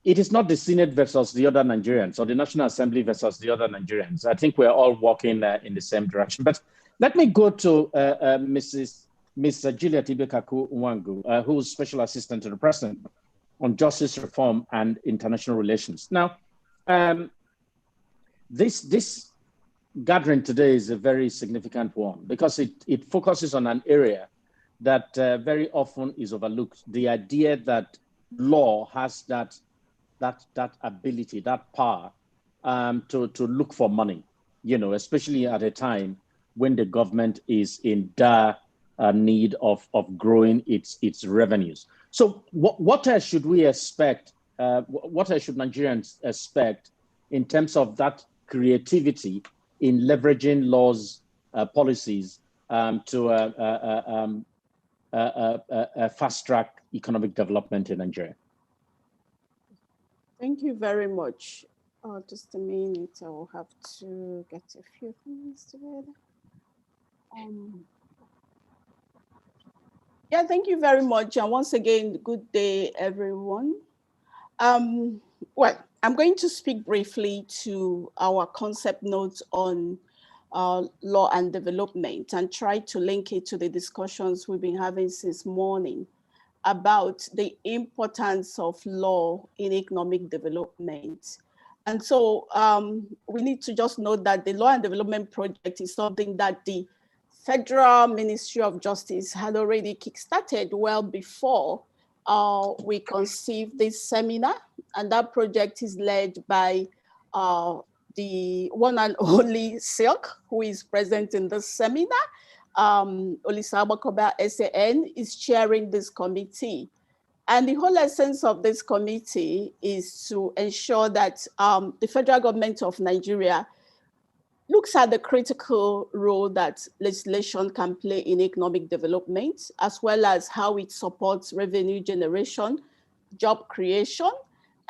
it is not the Senate versus the other Nigerians or the National Assembly versus the other Nigerians. I think we're all walking in the same direction. But let me go to Ms. Juliet Ibekaku Nwangu, who's Special Assistant to the President on Justice Reform and International Relations. Now, this gathering today is a very significant one because it focuses on an area that very often is overlooked. The idea that law has that ability, that power to look for money, especially at a time when the government is in dire need of growing its revenues. So what else should we expect? What else should Nigerians expect in terms of that creativity in leveraging laws, policies to fast-track economic development in Nigeria?
Thank you very much. Just a minute, I will have to get a few things together. Yeah, thank you very much. And once again, good day, everyone. Well, I'm going to speak briefly to our concept notes on law and development and try to link it to the discussions we've been having since morning about the importance of law in economic development. And so we need to just note that the Law and Development Project is something that the Federal Ministry of Justice had already kickstarted well before we conceived this seminar. And that project is led by the one and only Silk, who is present in this seminar. Olisa Abakoba SAN is chairing this committee. And the whole essence of this committee is to ensure that the federal government of Nigeria looks at the critical role that legislation can play in economic development, as well as how it supports revenue generation, job creation,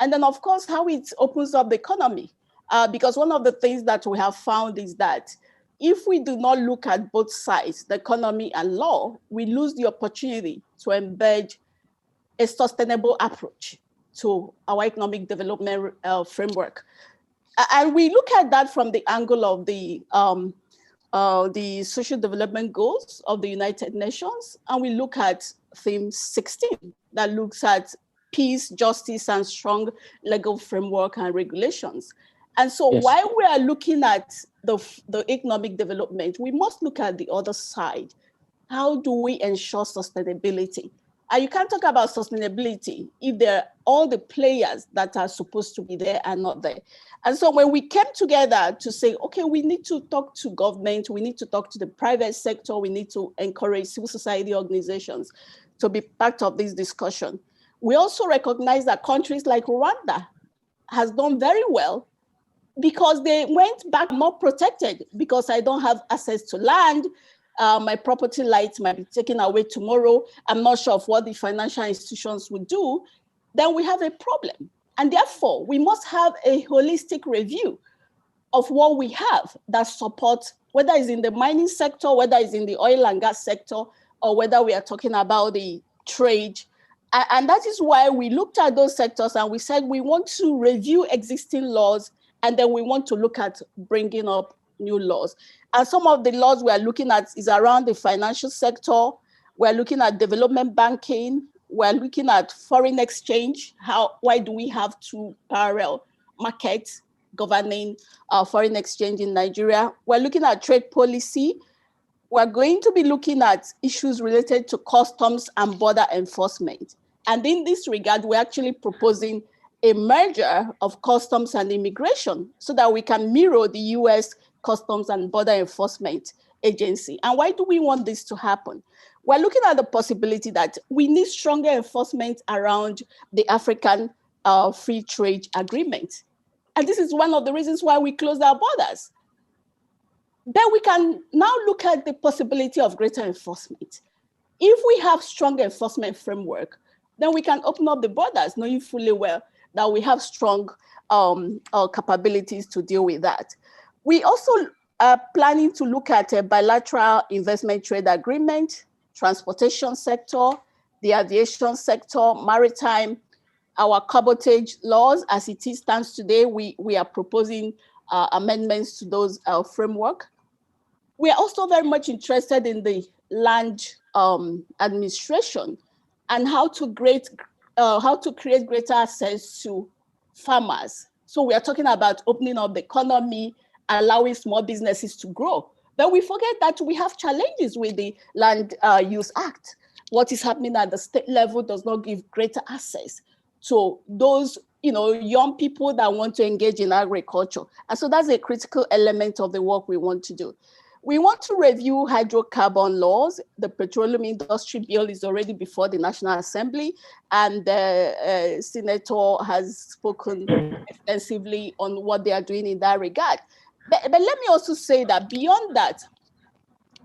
and then of course, how it opens up the economy. Because one of the things that we have found is that if we do not look at both sides, the economy and law, we lose the opportunity to embed a sustainable approach to our economic development framework. And we look at that from the angle of the social development goals of the United Nations. And we look at theme 16 that looks at peace, justice, and strong legal framework and regulations. And so while we are looking at the economic development, we must look at the other side. How do we ensure sustainability? And you can't talk about sustainability if all the players that are supposed to be there are not there. And so when we came together to say, okay, we need to talk to government, we need to talk to the private sector, we need to encourage civil society organizations to be part of this discussion. We also recognize that countries like Rwanda has done very well because they went back more protected because I don't have access to land. My property rights might be taken away tomorrow. I'm not sure of what the financial institutions would do. Then we have a problem. And therefore, we must have a holistic review of what we have that supports, whether it's in the mining sector, whether it's in the oil and gas sector, or whether we are talking about the trade. And that is why we looked at those sectors and we said we want to review existing laws, and then we want to look at bringing up new laws. And some of the laws we are looking at is around the financial sector. We're looking at development banking. We're looking at foreign exchange. Why do we have two parallel markets governing foreign exchange in Nigeria? We're looking at trade policy. We're going to be looking at issues related to customs and border enforcement. And in this regard, we're actually proposing a merger of customs and immigration so that we can mirror the US Customs and Border Enforcement Agency. And why do we want this to happen? We're looking at the possibility that we need stronger enforcement around the African Free Trade Agreement. And this is one of the reasons why we closed our borders. Then we can now look at the possibility of greater enforcement. If we have strong enforcement framework, then we can open up the borders, knowing fully well that we have strong capabilities to deal with that. We also are planning to look at a bilateral investment trade agreement, transportation sector, the aviation sector, maritime, our cabotage laws. As it stands today, we are proposing amendments to those framework. We are also very much interested in the land administration and how to create greater access to farmers. So we are talking about opening up the economy, allowing small businesses to grow. But we forget that we have challenges with the Land Use Act. What is happening at the state level does not give greater access to those young people that want to engage in agriculture. And so that's a critical element of the work we want to do. We want to review hydrocarbon laws. The petroleum industry bill is already before the National Assembly, and the Senator has spoken extensively on what they are doing in that regard. But let me also say that beyond that,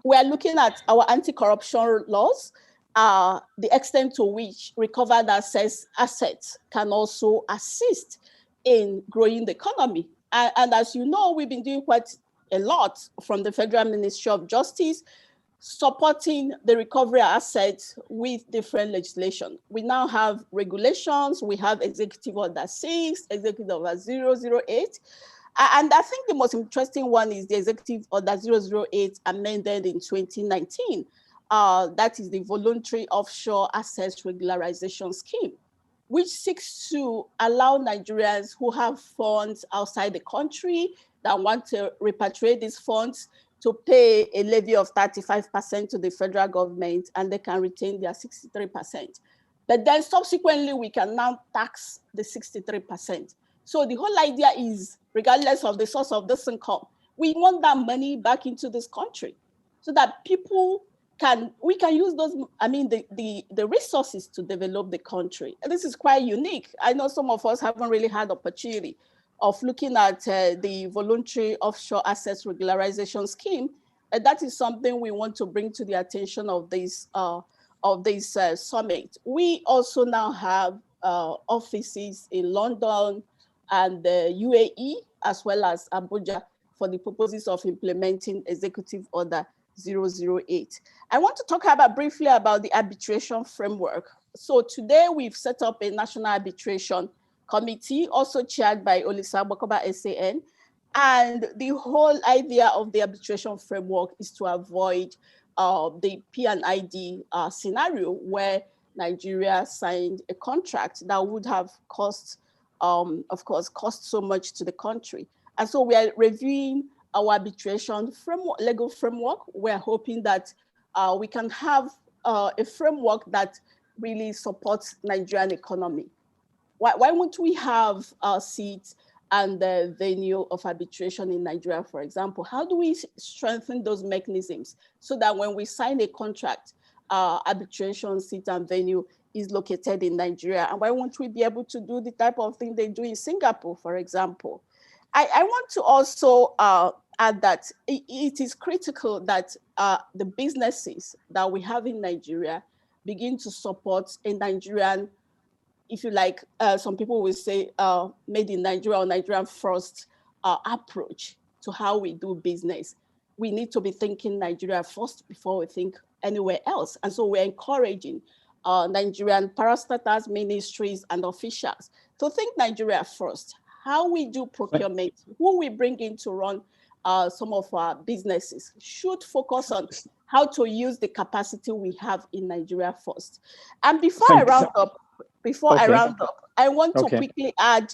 we are looking at our anti-corruption laws, the extent to which recovered assets can also assist in growing the economy. And as you know, we've been doing quite a lot from the Federal Ministry of Justice supporting the recovery assets with different legislation. We now have regulations, we have Executive Order 6, Executive Order 008, and I think the most interesting one is the Executive Order 008 amended in 2019. That is the Voluntary Offshore Assets Regularization Scheme, which seeks to allow Nigerians who have funds outside the country that want to repatriate these funds to pay a levy of 35% to the federal government, and they can retain their 63%. But then subsequently, we can now tax the 63%. So the whole idea is, regardless of the source of this income, we want that money back into this country so that we can use those, the resources to develop the country. And this is quite unique. I know some of us haven't really had opportunity of looking at the Voluntary Offshore Assets Regularization Scheme. That is something we want to bring to the attention of this summit. We also now have offices in London and the UAE, as well as Abuja, for the purposes of implementing Executive Order 008. I want to talk briefly about the arbitration framework. So today we've set up a national arbitration committee, also chaired by Olisa Bokoba SAN. And the whole idea of the arbitration framework is to avoid the P&ID scenario where Nigeria signed a contract that would have cost so much to the country. And so we are reviewing our arbitration framework, legal framework. We're hoping that we can have a framework that really supports Nigerian economy. Why won't we have seats and the venue of arbitration in Nigeria, for example? How do we strengthen those mechanisms so that when we sign a contract, arbitration seat and venue is located in Nigeria? And why won't we be able to do the type of thing they do in Singapore, for example? I want to also add that it is critical that the businesses that we have in Nigeria begin to support a Nigerian, if you like, some people will say made in Nigeria or Nigerian first approach to how we do business. We need to be thinking Nigeria first before we think anywhere else. And so we're encouraging Nigerian parastatals, ministries, and officials to think Nigeria first. How we do procurement, who we bring in to run some of our businesses should focus on how to use the capacity we have in Nigeria first. And before I round up, I want to quickly add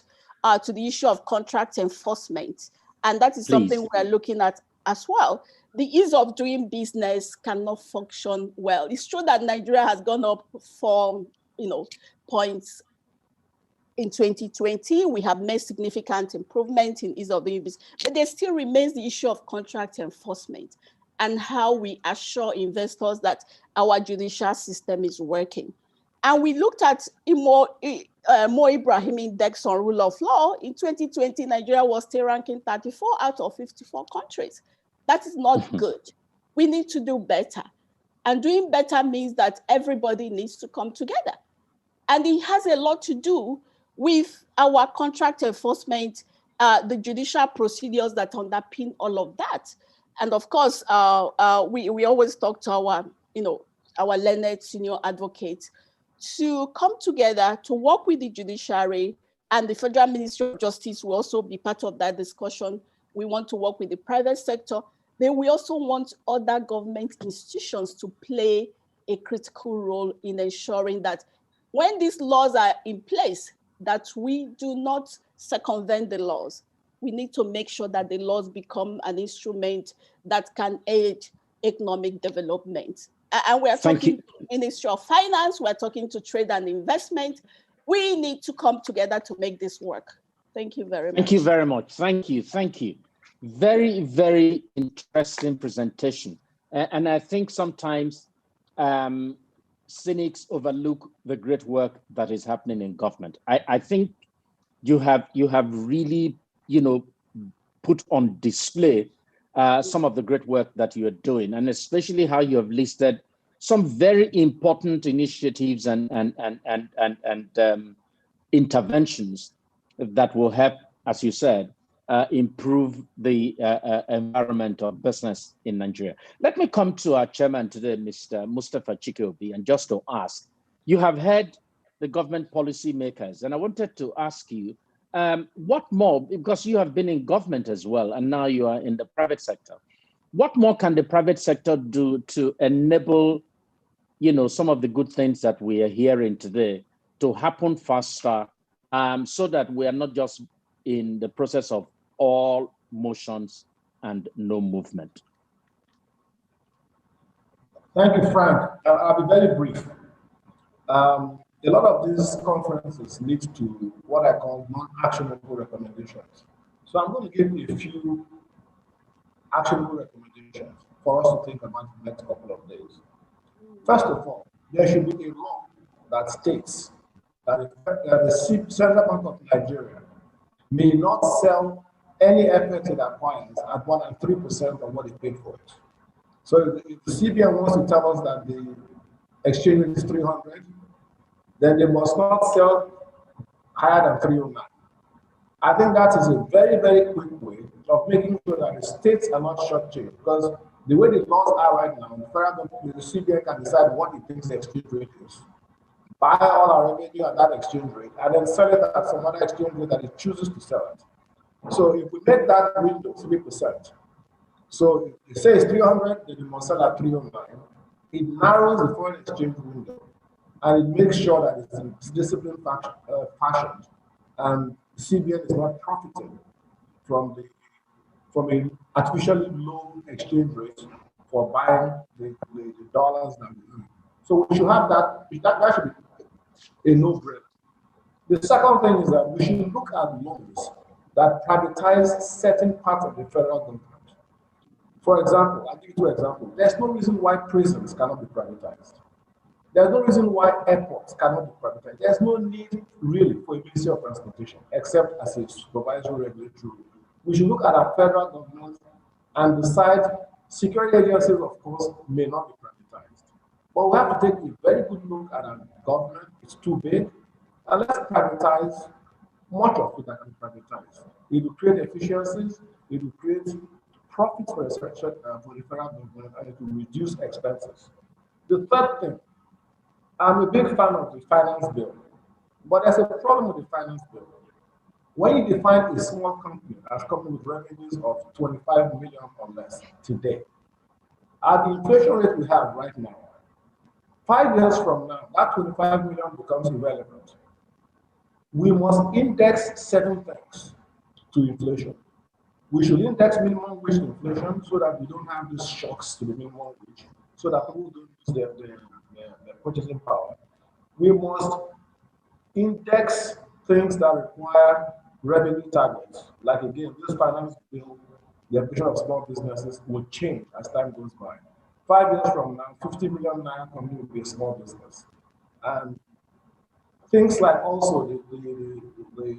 to the issue of contract enforcement. And that is something we're looking at as well. The ease of doing business cannot function well. It's true that Nigeria has gone up 4 points in 2020. We have made significant improvement in ease of doing business, but there still remains the issue of contract enforcement and how we assure investors that our judicial system is working. And we looked at Mo Ibrahim Index on Rule of Law. In 2020, Nigeria was still ranking 34 out of 54 countries. That is not good. We need to do better. And doing better means that everybody needs to come together. And it has a lot to do with our contract enforcement, the judicial procedures that underpin all of that. And of course, we always talk to our learned senior advocates to come together to work with the judiciary, and the Federal Ministry of Justice will also be part of that discussion. We want to work with the private sector. Then we also want other government institutions to play a critical role in ensuring that when these laws are in place, that we do not circumvent the laws. We need to make sure that the laws become an instrument that can aid economic development. And we are talking to the Ministry of Finance, we're talking to Trade and Investment. We need to come together to make this work. Thank you very much.
Thank you very much. Thank you. Very, very interesting presentation. And I think sometimes cynics overlook the great work that is happening in government. I think you have really, put on display some of the great work that you are doing, and especially how you have listed some very important initiatives and interventions that will help, as you said, improve the environment of business in Nigeria. Let me come to our chairman today, Mr. Mustafa Chikeobi, and just to ask, you have heard the government policy makers, and I wanted to ask you, what more, because you have been in government as well, and now you are in the private sector, what more can the private sector do to enable, some of the good things that we are hearing today to happen faster, so that we are not just in the process of all motions and no movement?
Thank you, Frank. I'll be very brief. A lot of these conferences lead to what I call non-actionable recommendations. So I'm going to give you a few actionable recommendations for us to think about the next couple of days. First of all, there should be a law that states that the Central Bank of Nigeria may not sell any FX it acquires at more than 3% of what it paid for it. So if the CBN wants to tell us that the exchange rate is 300, then they must not sell higher than 309. I think that is a very, very quick way of making sure that the states are not shortchanged, because the way the laws are right now, the CBN can decide what it thinks the exchange rate is, buy all our revenue at that exchange rate, and then sell it at some other exchange rate that it chooses to sell it. So if we make that window 3%, so if it says 300, then you must sell at 309. It narrows the foreign exchange window, and it makes sure that it's in disciplined fashion, and CBN is not profiting from an artificially low exchange rate for buying the dollars that we need. So we should have that should be a no-brainer. The second thing is that we should look at laws that privatize certain parts of the federal government. For example, I'll give you 2 examples. There's no reason why prisons cannot be privatized. There's no reason why airports cannot be privatized. There's no need really for a Ministry of Transportation, except as a supervisory regulatory rule. We should look at our federal government and decide security agencies, of course, may not be privatized. But we have to take a very good look at our government. It's too big. And let's privatize much of it that can be privatized. It will create efficiencies, it will create profits for the federal government, and it will reduce expenses. The third thing, I'm a big fan of the finance bill, but there's a problem with the finance bill. When you define a small company as a company with revenues of 25 million or less today, at the inflation rate we have right now, 5 years from now, that 25 million becomes irrelevant. We must index certain things to inflation. We should index minimum wage to inflation so that we don't have these shocks to the minimum wage, so that people don't lose their purchasing power. We must index things that require revenue targets. Like again, this finance bill, the ambition of small businesses will change as time goes by. 5 years from now, 50 million naira company will be a small business. And things like also the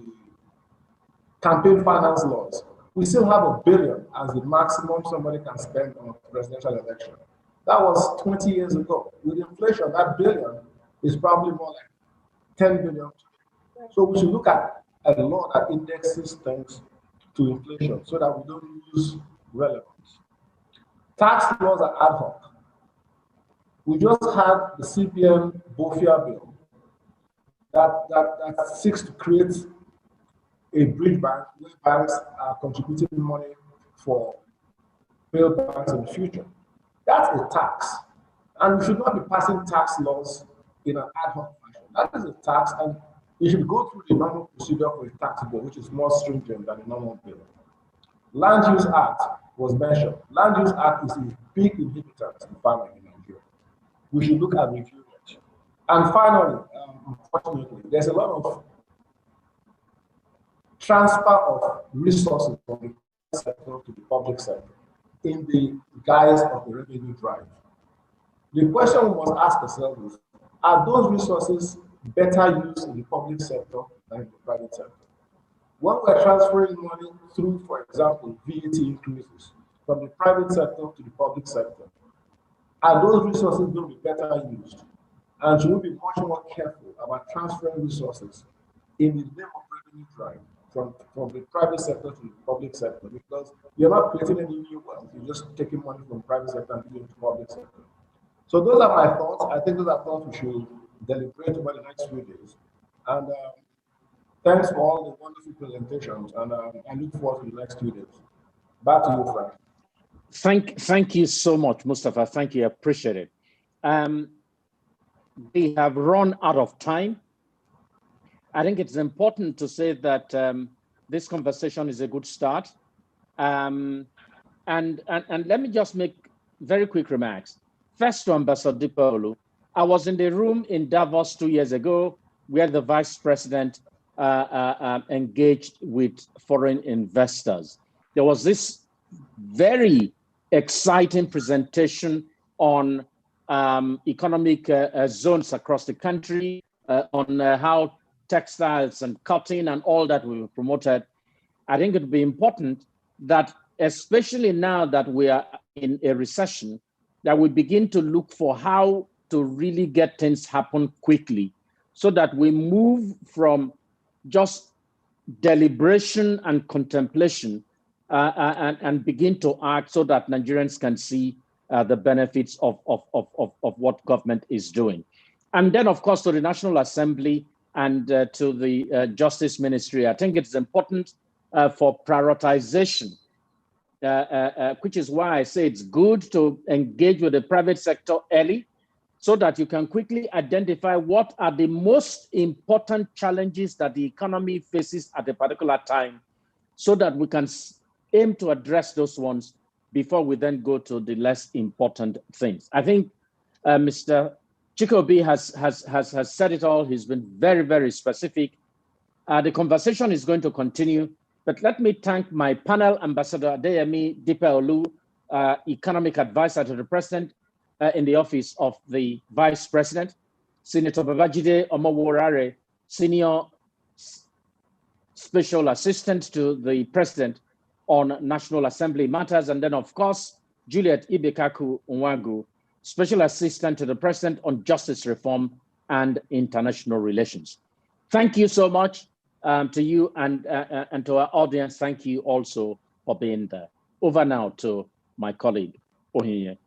campaign finance laws. We still have $1 billion as the maximum somebody can spend on a presidential election. That was 20 years ago. With inflation, that billion is probably more like 10 billion. So we should look at a law that indexes things to inflation so that we don't lose relevance. Tax laws are ad hoc. We just had the CBN Bofia bill that seeks to create a bridge bank where banks are contributing money for failed banks in the future. That's a tax. And we should not be passing tax laws in an ad hoc fashion. That is a tax, and you should go through the normal procedure for a tax bill, which is more stringent than a normal bill. Land Use Act was mentioned. Land Use Act is a big inhibitor in farming in Nigeria. We should look at reviewing it. And finally, unfortunately, there's a lot of transfer of resources from the private sector to the public sector in the guise of the revenue drive. The question we must ask ourselves is, are those resources better used in the public sector than in the private sector? When we're transferring money through, for example, VAT increases from the private sector to the public sector, are those resources going to be better used? And should we be much more careful about transferring resources in the name of revenue drive from the private sector to the public sector, because you're not creating any new wealth. You're just taking money from private sector and giving it to public sector. So those are my thoughts. I think those are thoughts we should deliberate over the next few days. And thanks for all the wonderful presentations. And I look forward to the next 2 days. Back to you, Frank.
Thank you so much, Mustafa. Thank you. I appreciate it. We have run out of time. I think it's important to say that this conversation is a good start. And let me just make very quick remarks. First to Ambassador Dipaolu, I was in the room in Davos 2 years ago where the Vice President engaged with foreign investors. There was this very exciting presentation on economic zones across the country, on how textiles and cotton and all that will be promoted. I think it would be important that, especially now that we are in a recession, that we begin to look for how to really get things happen quickly so that we move from just deliberation and contemplation and begin to act so that Nigerians can see the benefits of what government is doing. And then, of course, to the National Assembly and to the Justice Ministry, I think it's important for prioritization, which is why I say it's good to engage with the private sector early so that you can quickly identify what are the most important challenges that the economy faces at a particular time so that we can aim to address those ones before we then go to the less important things. I think Mr. Chikobi has said it all. He's been very, very specific. The conversation is going to continue, but let me thank my panel, Ambassador Adeyemi Dipaolu, Economic Advisor to the President in the Office of the Vice President, Senator Babajide Omoworare, Senior Special Assistant to the President on National Assembly Matters, and then, of course, Juliet Ibekaku Nwagu, Special Assistant to the President on Justice Reform and International Relations. Thank you so much to you and to our audience. Thank you also for being there. Over now to my colleague, Ohinye.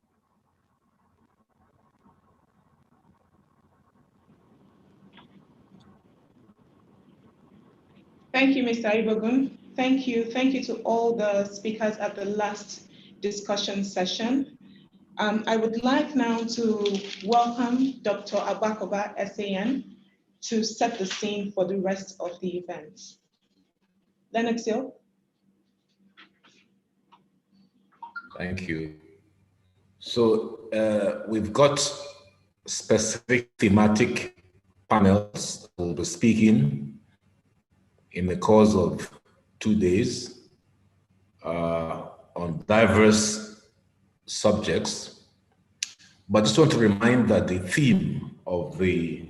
Thank you, Mr. Ibogun. Thank you. Thank you to all the speakers at the last discussion session. I would like now to welcome Dr. Abakoba SAN to set the scene for the rest of the event. Lennox Hill.
Thank you. So we've got specific thematic panels that will be speaking in the course of 2 days on diverse subjects. But I just want to remind that the theme of the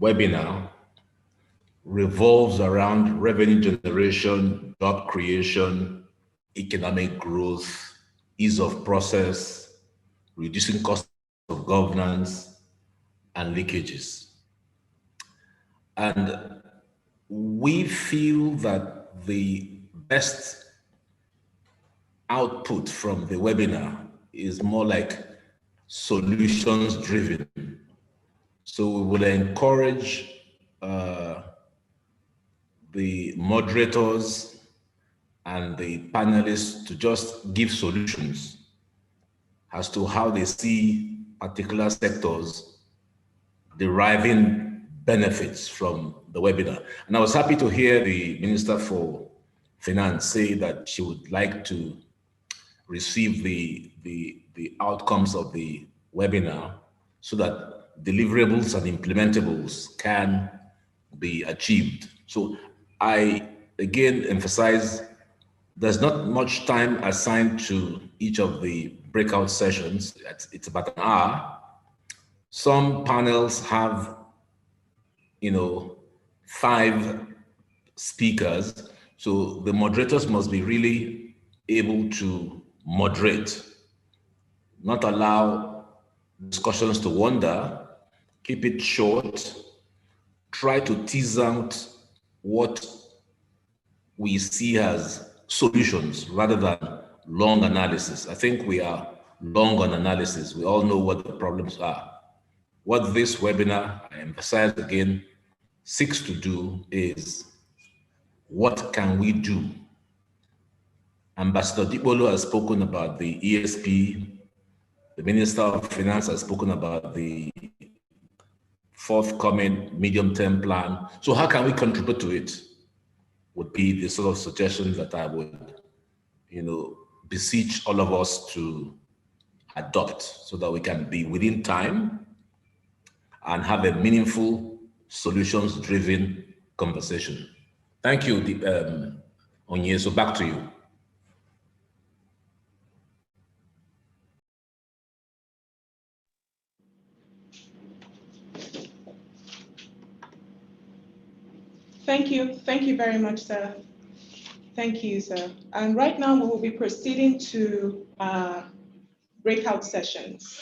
webinar revolves around revenue generation, job creation, economic growth, ease of process, reducing cost of governance, and leakages. And we feel that the best output from the webinar is more like solutions driven. So we would encourage the moderators and the panelists to just give solutions as to how they see particular sectors deriving benefits from the webinar. And I was happy to hear the Minister for Finance say that she would like to receive the outcomes of the webinar so that deliverables and implementables can be achieved. So I again emphasize there's not much time assigned to each of the breakout sessions. It's about an hour. Some panels have, 5 speakers. So the moderators must be really able to moderate, not allow discussions to wander, keep it short, try to tease out what we see as solutions rather than long analysis. I think we are long on analysis. We all know what the problems are. What this webinar, I emphasize again, seeks to do is what can we do? Ambassador Dibolo has spoken about the ESP. The Minister of Finance has spoken about the forthcoming medium-term plan. So how can we contribute to it? Would be the sort of suggestions that I would, beseech all of us to adopt so that we can be within time and have a meaningful, solutions-driven conversation. Thank you, Onye. So back to you.
Thank you. Thank you very much, sir. Thank you, sir. And right now we will be proceeding to breakout sessions.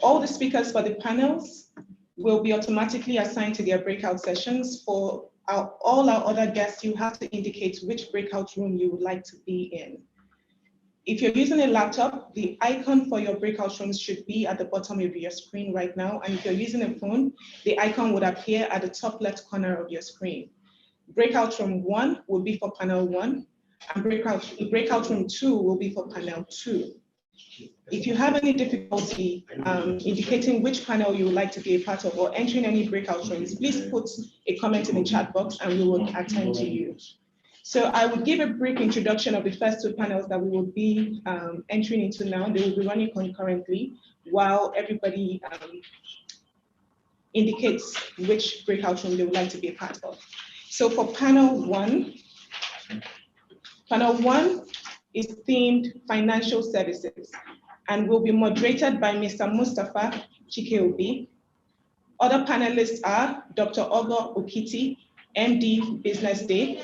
All the speakers for the panels will be automatically assigned to their breakout sessions. For all our other guests, you have to indicate which breakout room you would like to be in. If you're using a laptop, the icon for your breakout rooms should be at the bottom of your screen right now. And if you're using a phone, the icon would appear at the top left corner of your screen. Breakout room 1 will be for panel 1, and breakout room 2 will be for panel 2. If you have any difficulty indicating which panel you would like to be a part of or entering any breakout rooms, please put a comment in the chat box and we will attend to you. So I will give a brief introduction of the first 2 panels that we will be entering into now. They will be running concurrently while everybody indicates which breakout room they would like to be a part of. So for panel 1 is themed financial services and will be moderated by Mr. Mustafa Chikeobi. Other panelists are Dr. Ogo Okiti, MD Business Day,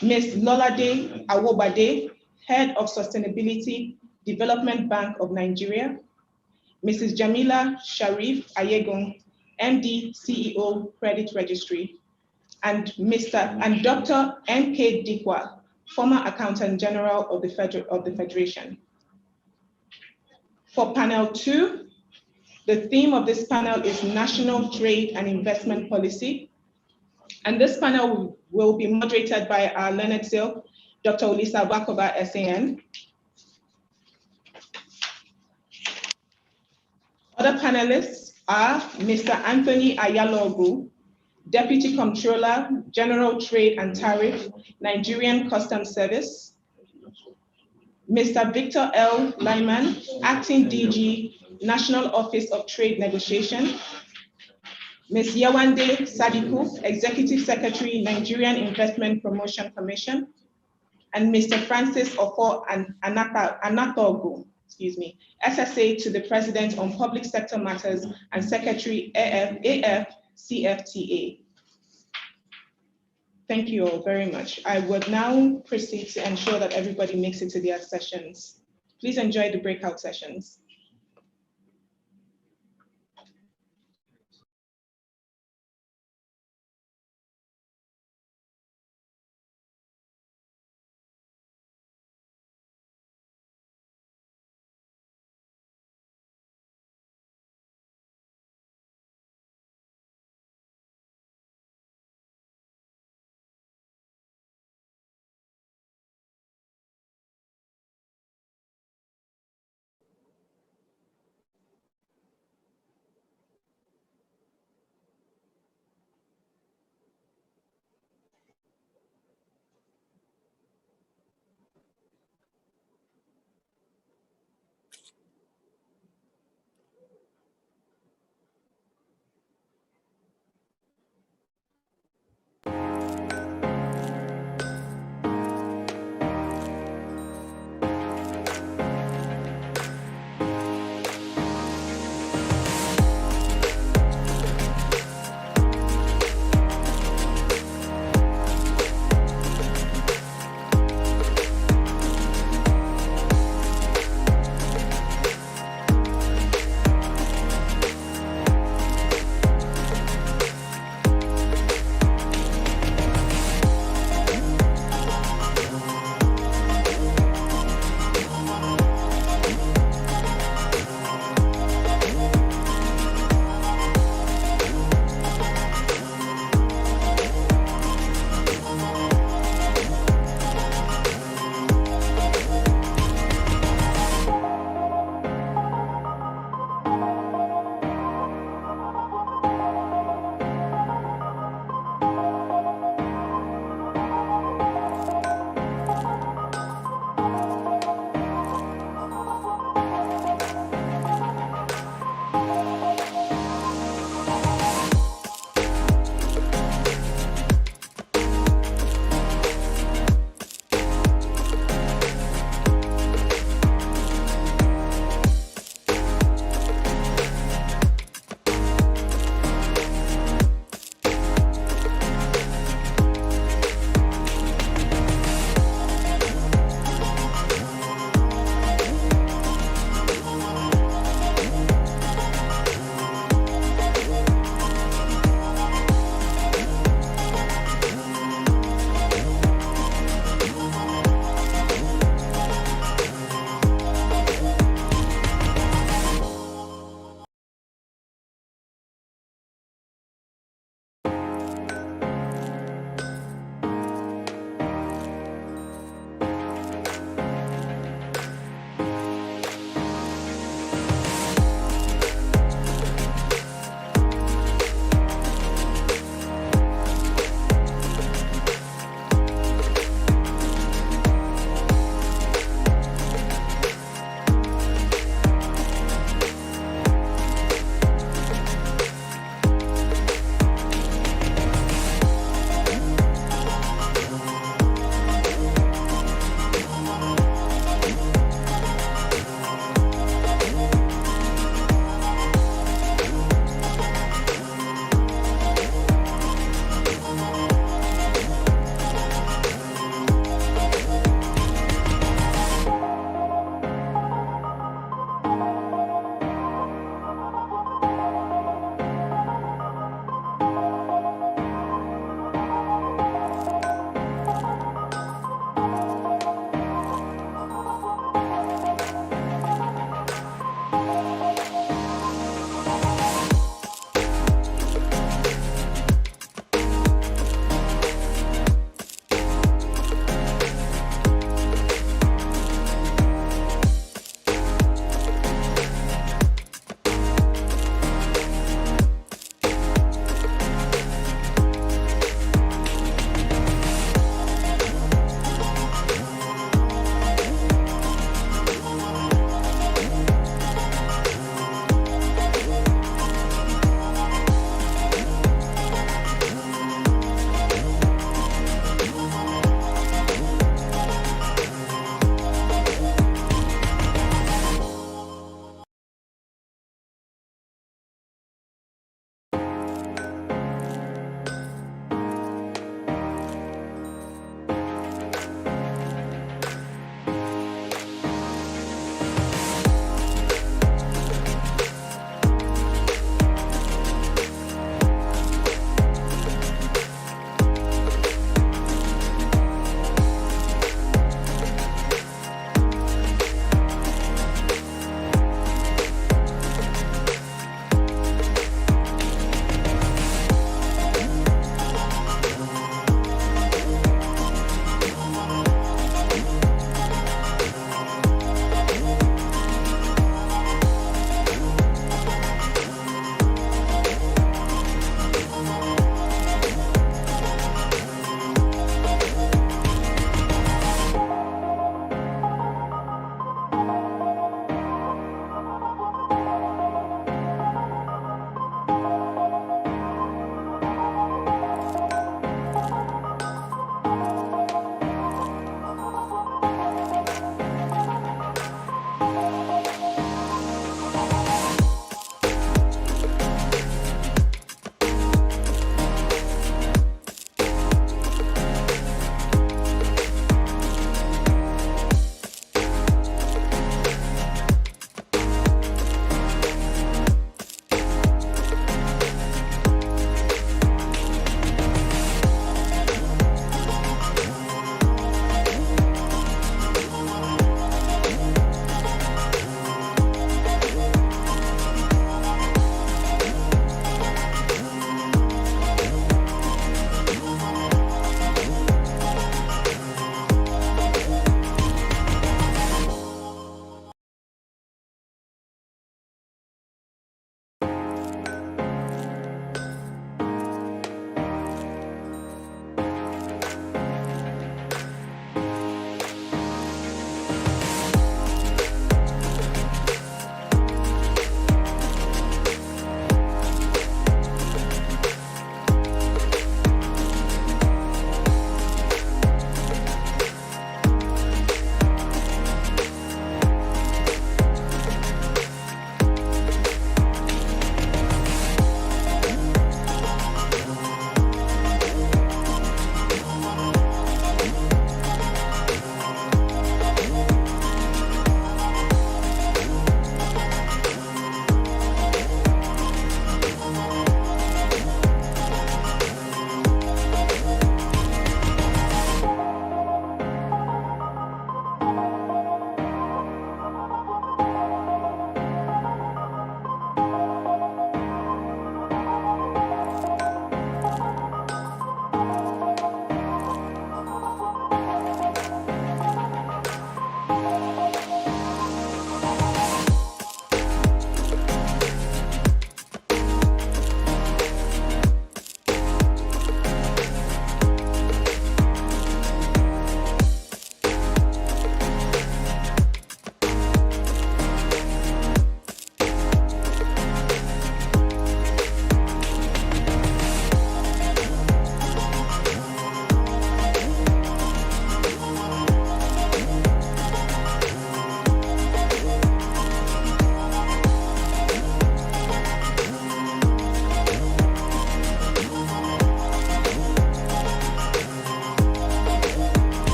Ms. Lolade Awobade, Head of Sustainability Development Bank of Nigeria, Mrs. Jamila Sharif Ayegun, MD CEO Credit Registry, and Dr. N.K. Dikwa, former Accountant General of the Federation. For panel 2, the theme of this panel is National Trade and Investment Policy. And this panel will be moderated by our learned silk, Dr. Olisa Bakova, SAN. Other panelists are Mr. Anthony Ayalogu, Deputy Comptroller, General Trade and Tariff, Nigerian Customs Service, Mr. Victor L. Lyman, Acting DG, National Office of Trade Negotiation, Ms. Yawande Sadiku, Executive Secretary, Nigerian Investment Promotion Commission, and Mr. Francis Ofo Anatogu, SSA to the President on Public Sector Matters and Secretary AFCFTA. Thank you all very much. I would now proceed to ensure that everybody makes it to their sessions. Please enjoy the breakout sessions.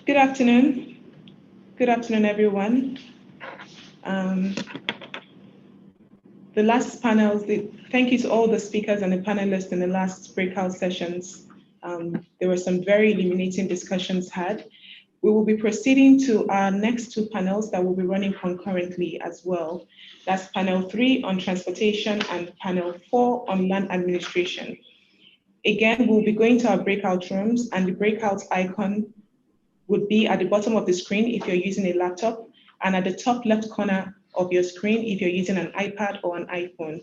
Good afternoon. Good afternoon, everyone. The last panels, thank you to all the speakers and the panelists in the last breakout sessions. There were some very illuminating discussions had. We will be proceeding to our next two panels that will be running concurrently as well. That's panel 3 on transportation and panel 4 on land administration. Again, we'll be going to our breakout rooms, and the breakout icon would be at the bottom of the screen if you're using a laptop, and at the top left corner of your screen if you're using an iPad or an iPhone.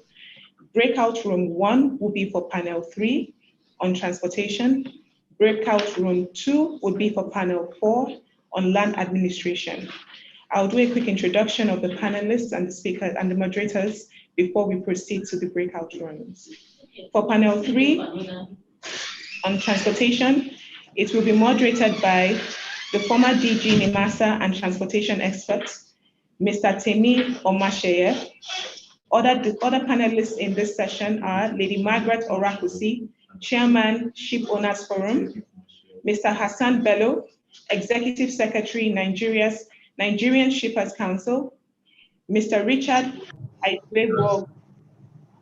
Breakout room 1 will be for panel 3 on transportation. Breakout room 2 would be for panel 4 on land administration. I'll do a quick introduction of the panelists and the speakers and the moderators before we proceed to the breakout rooms. For panel 3 on transportation, it will be moderated by the former DG NIMASA and transportation expert, Mr. Temi Omasheye. Other panelists in this session are Lady Margaret Orakusi, Chairman, Ship Owners Forum, Mr. Hassan Bello, Executive Secretary, Nigerian Shippers Council, Mr. Richard Aizwegwo,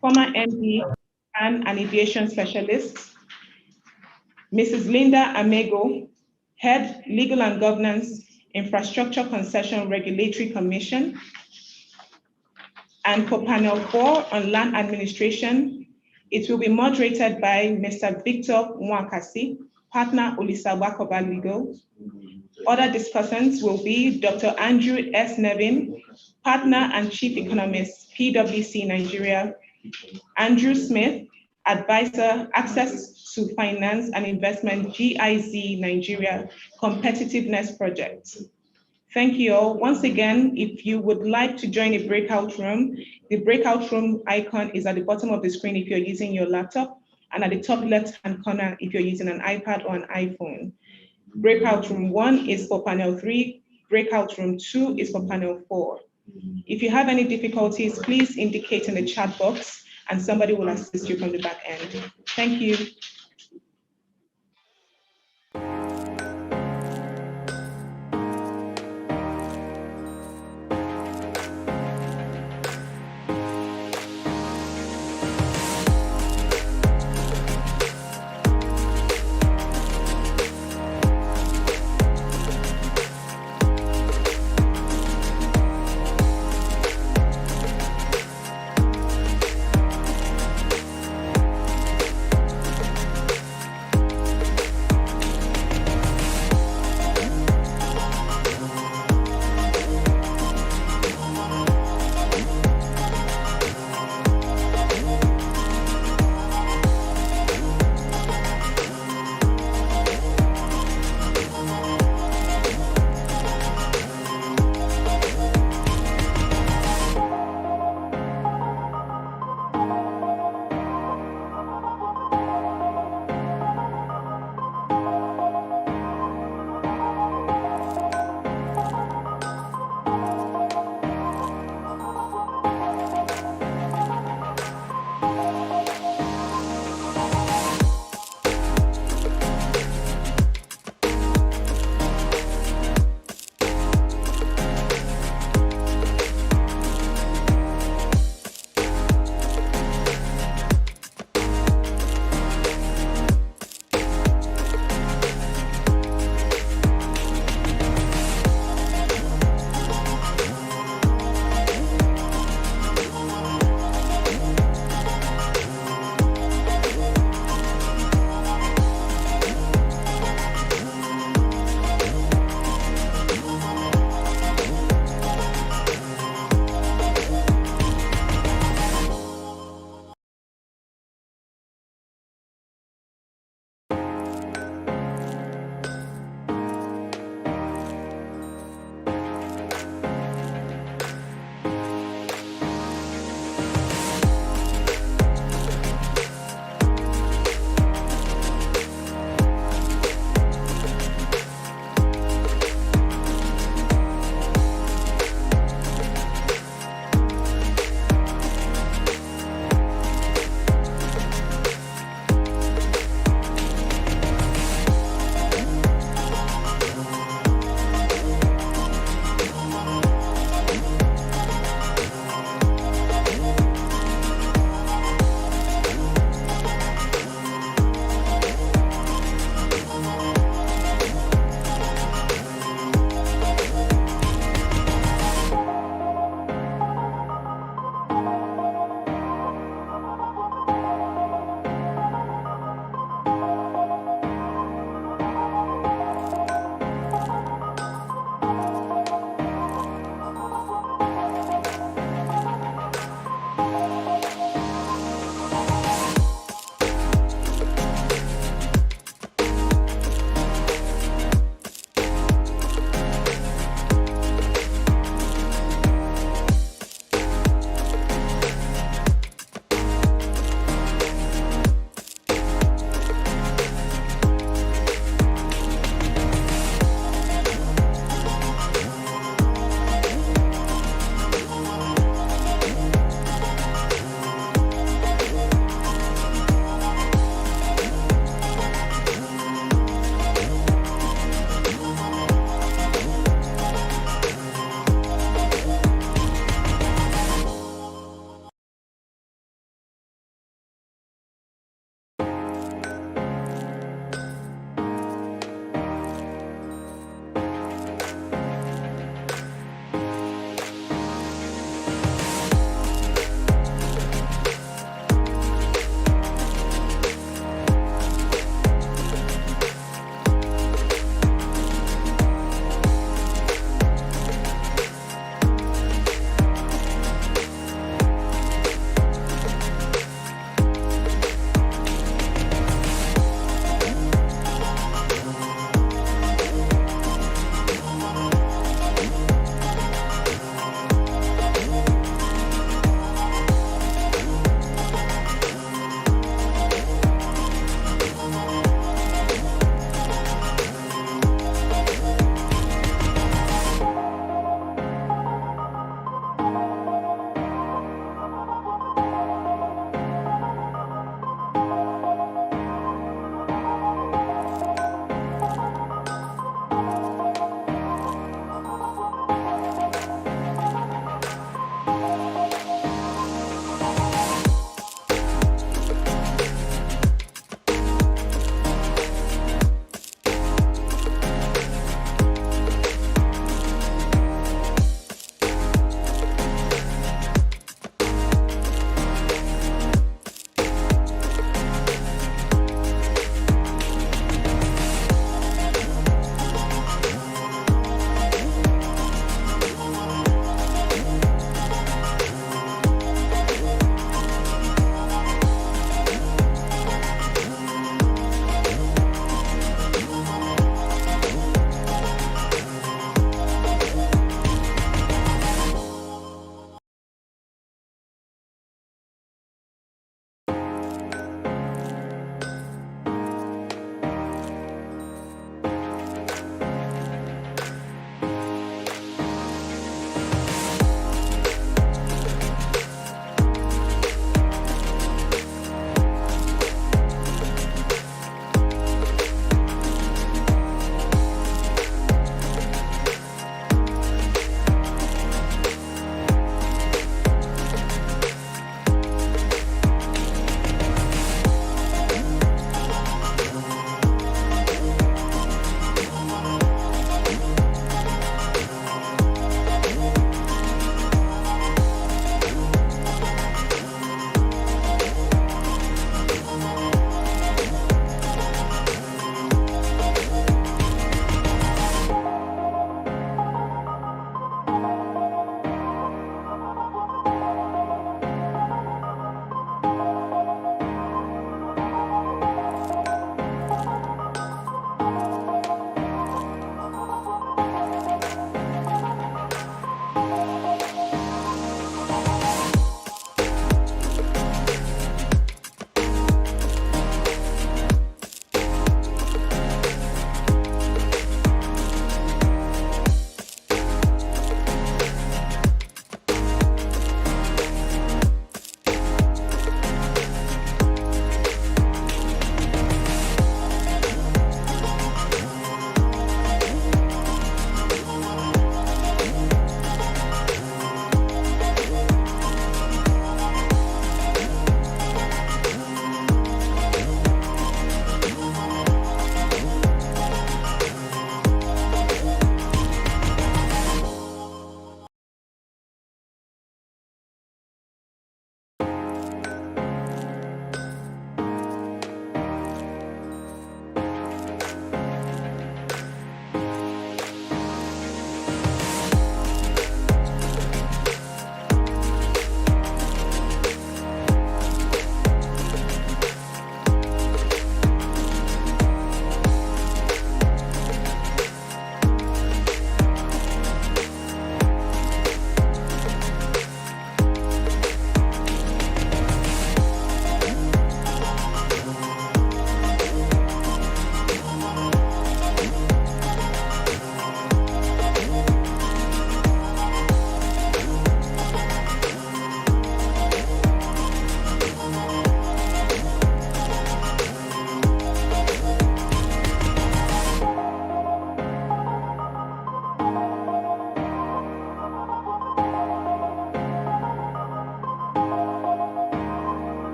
former MD and an aviation specialist, Mrs. Linda Amego, Head, Legal and Governance, Infrastructure Concession Regulatory Commission. And for panel 4 on land administration, it will be moderated by Mr. Victor Mwakasi, partner Olisabakoba Legal. Other discussants will be Dr. Andrew S. Nevin, partner and chief economist, PwC Nigeria. Andrew Smith, advisor, access to finance and investment, GIZ Nigeria, competitiveness project. Thank you all. Once again, if you would like to join a breakout room, the breakout room icon is at the bottom of the screen if you're using your laptop, and at the top left-hand corner if you're using an iPad or an iPhone. Breakout room 1 is for panel 3, breakout room 2 is for panel 4. If you have any difficulties, please indicate in the chat box and somebody will assist you from the back end. Thank you.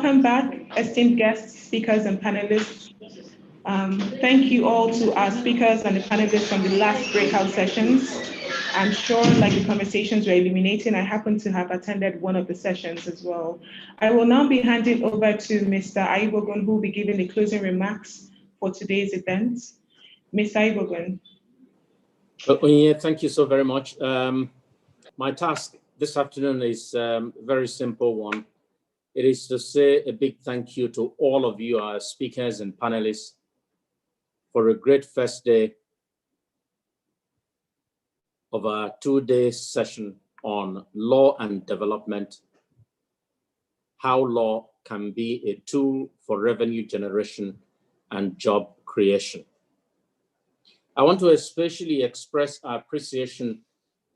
Welcome back, esteemed guests, speakers, and panelists. Thank you all to our speakers and the panelists from the last breakout sessions. I'm sure, like the conversations were illuminating, I happen to have attended one of the sessions as well. I will now be handing over to Mr. Aibogun, who will be giving the closing remarks for today's event. Mr. Aibogun.
Well, thank you so very much. My task this afternoon is a very simple one. It is to say a big thank you to all of you, our speakers and panelists, for a great first day of our two-day session on law and development, how law can be a tool for revenue generation and job creation. I want to especially express our appreciation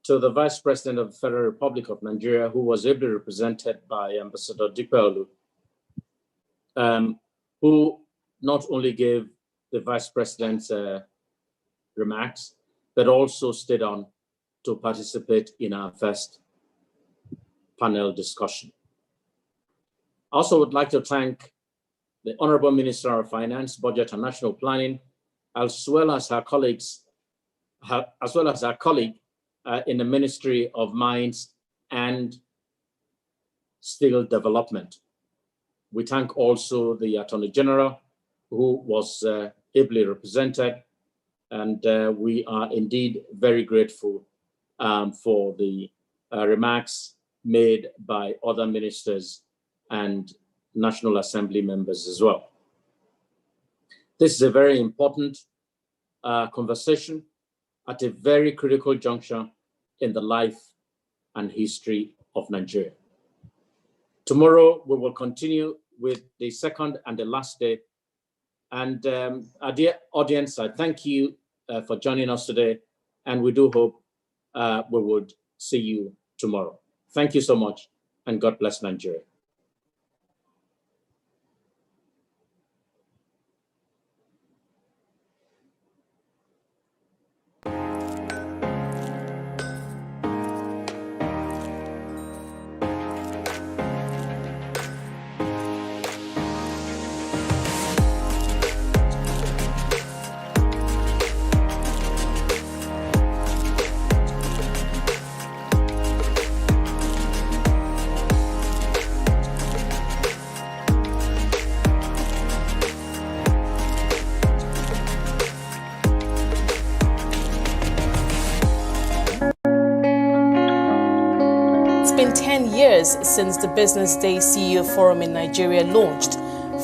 to the Vice President of the Federal Republic of Nigeria, who was ably represented by Ambassador Dipelu, who not only gave the Vice President's remarks, but also stayed on to participate in our first panel discussion. I also would like to thank the Honorable Minister of Finance, Budget and National Planning, as well as her colleagues, in the Ministry of Mines and Steel Development. We thank also the Attorney General, who was ably represented, and we are indeed very grateful for the remarks made by other ministers and National Assembly members as well. This is a very important conversation at a very critical juncture in the life and history of Nigeria. Tomorrow, we will continue with the second and the last day. And our dear audience, I thank you for joining us today, and we do hope we would see you tomorrow. Thank you so much, and God bless Nigeria.
Since the Business Day CEO Forum in Nigeria launched.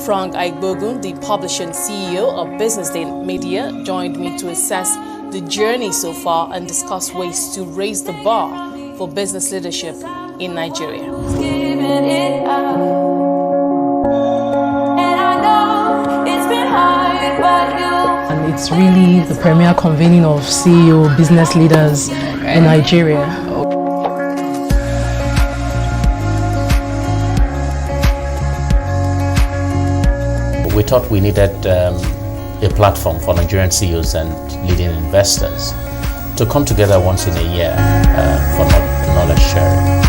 Frank Aibogun, the publishing CEO of Business Day Media, joined me to assess the journey so far and discuss ways to raise the bar for business leadership in Nigeria.
And it's really the premier convening of CEO business leaders in Nigeria.
We thought we needed a platform for Nigerian CEOs and leading investors to come together once in a year for knowledge sharing.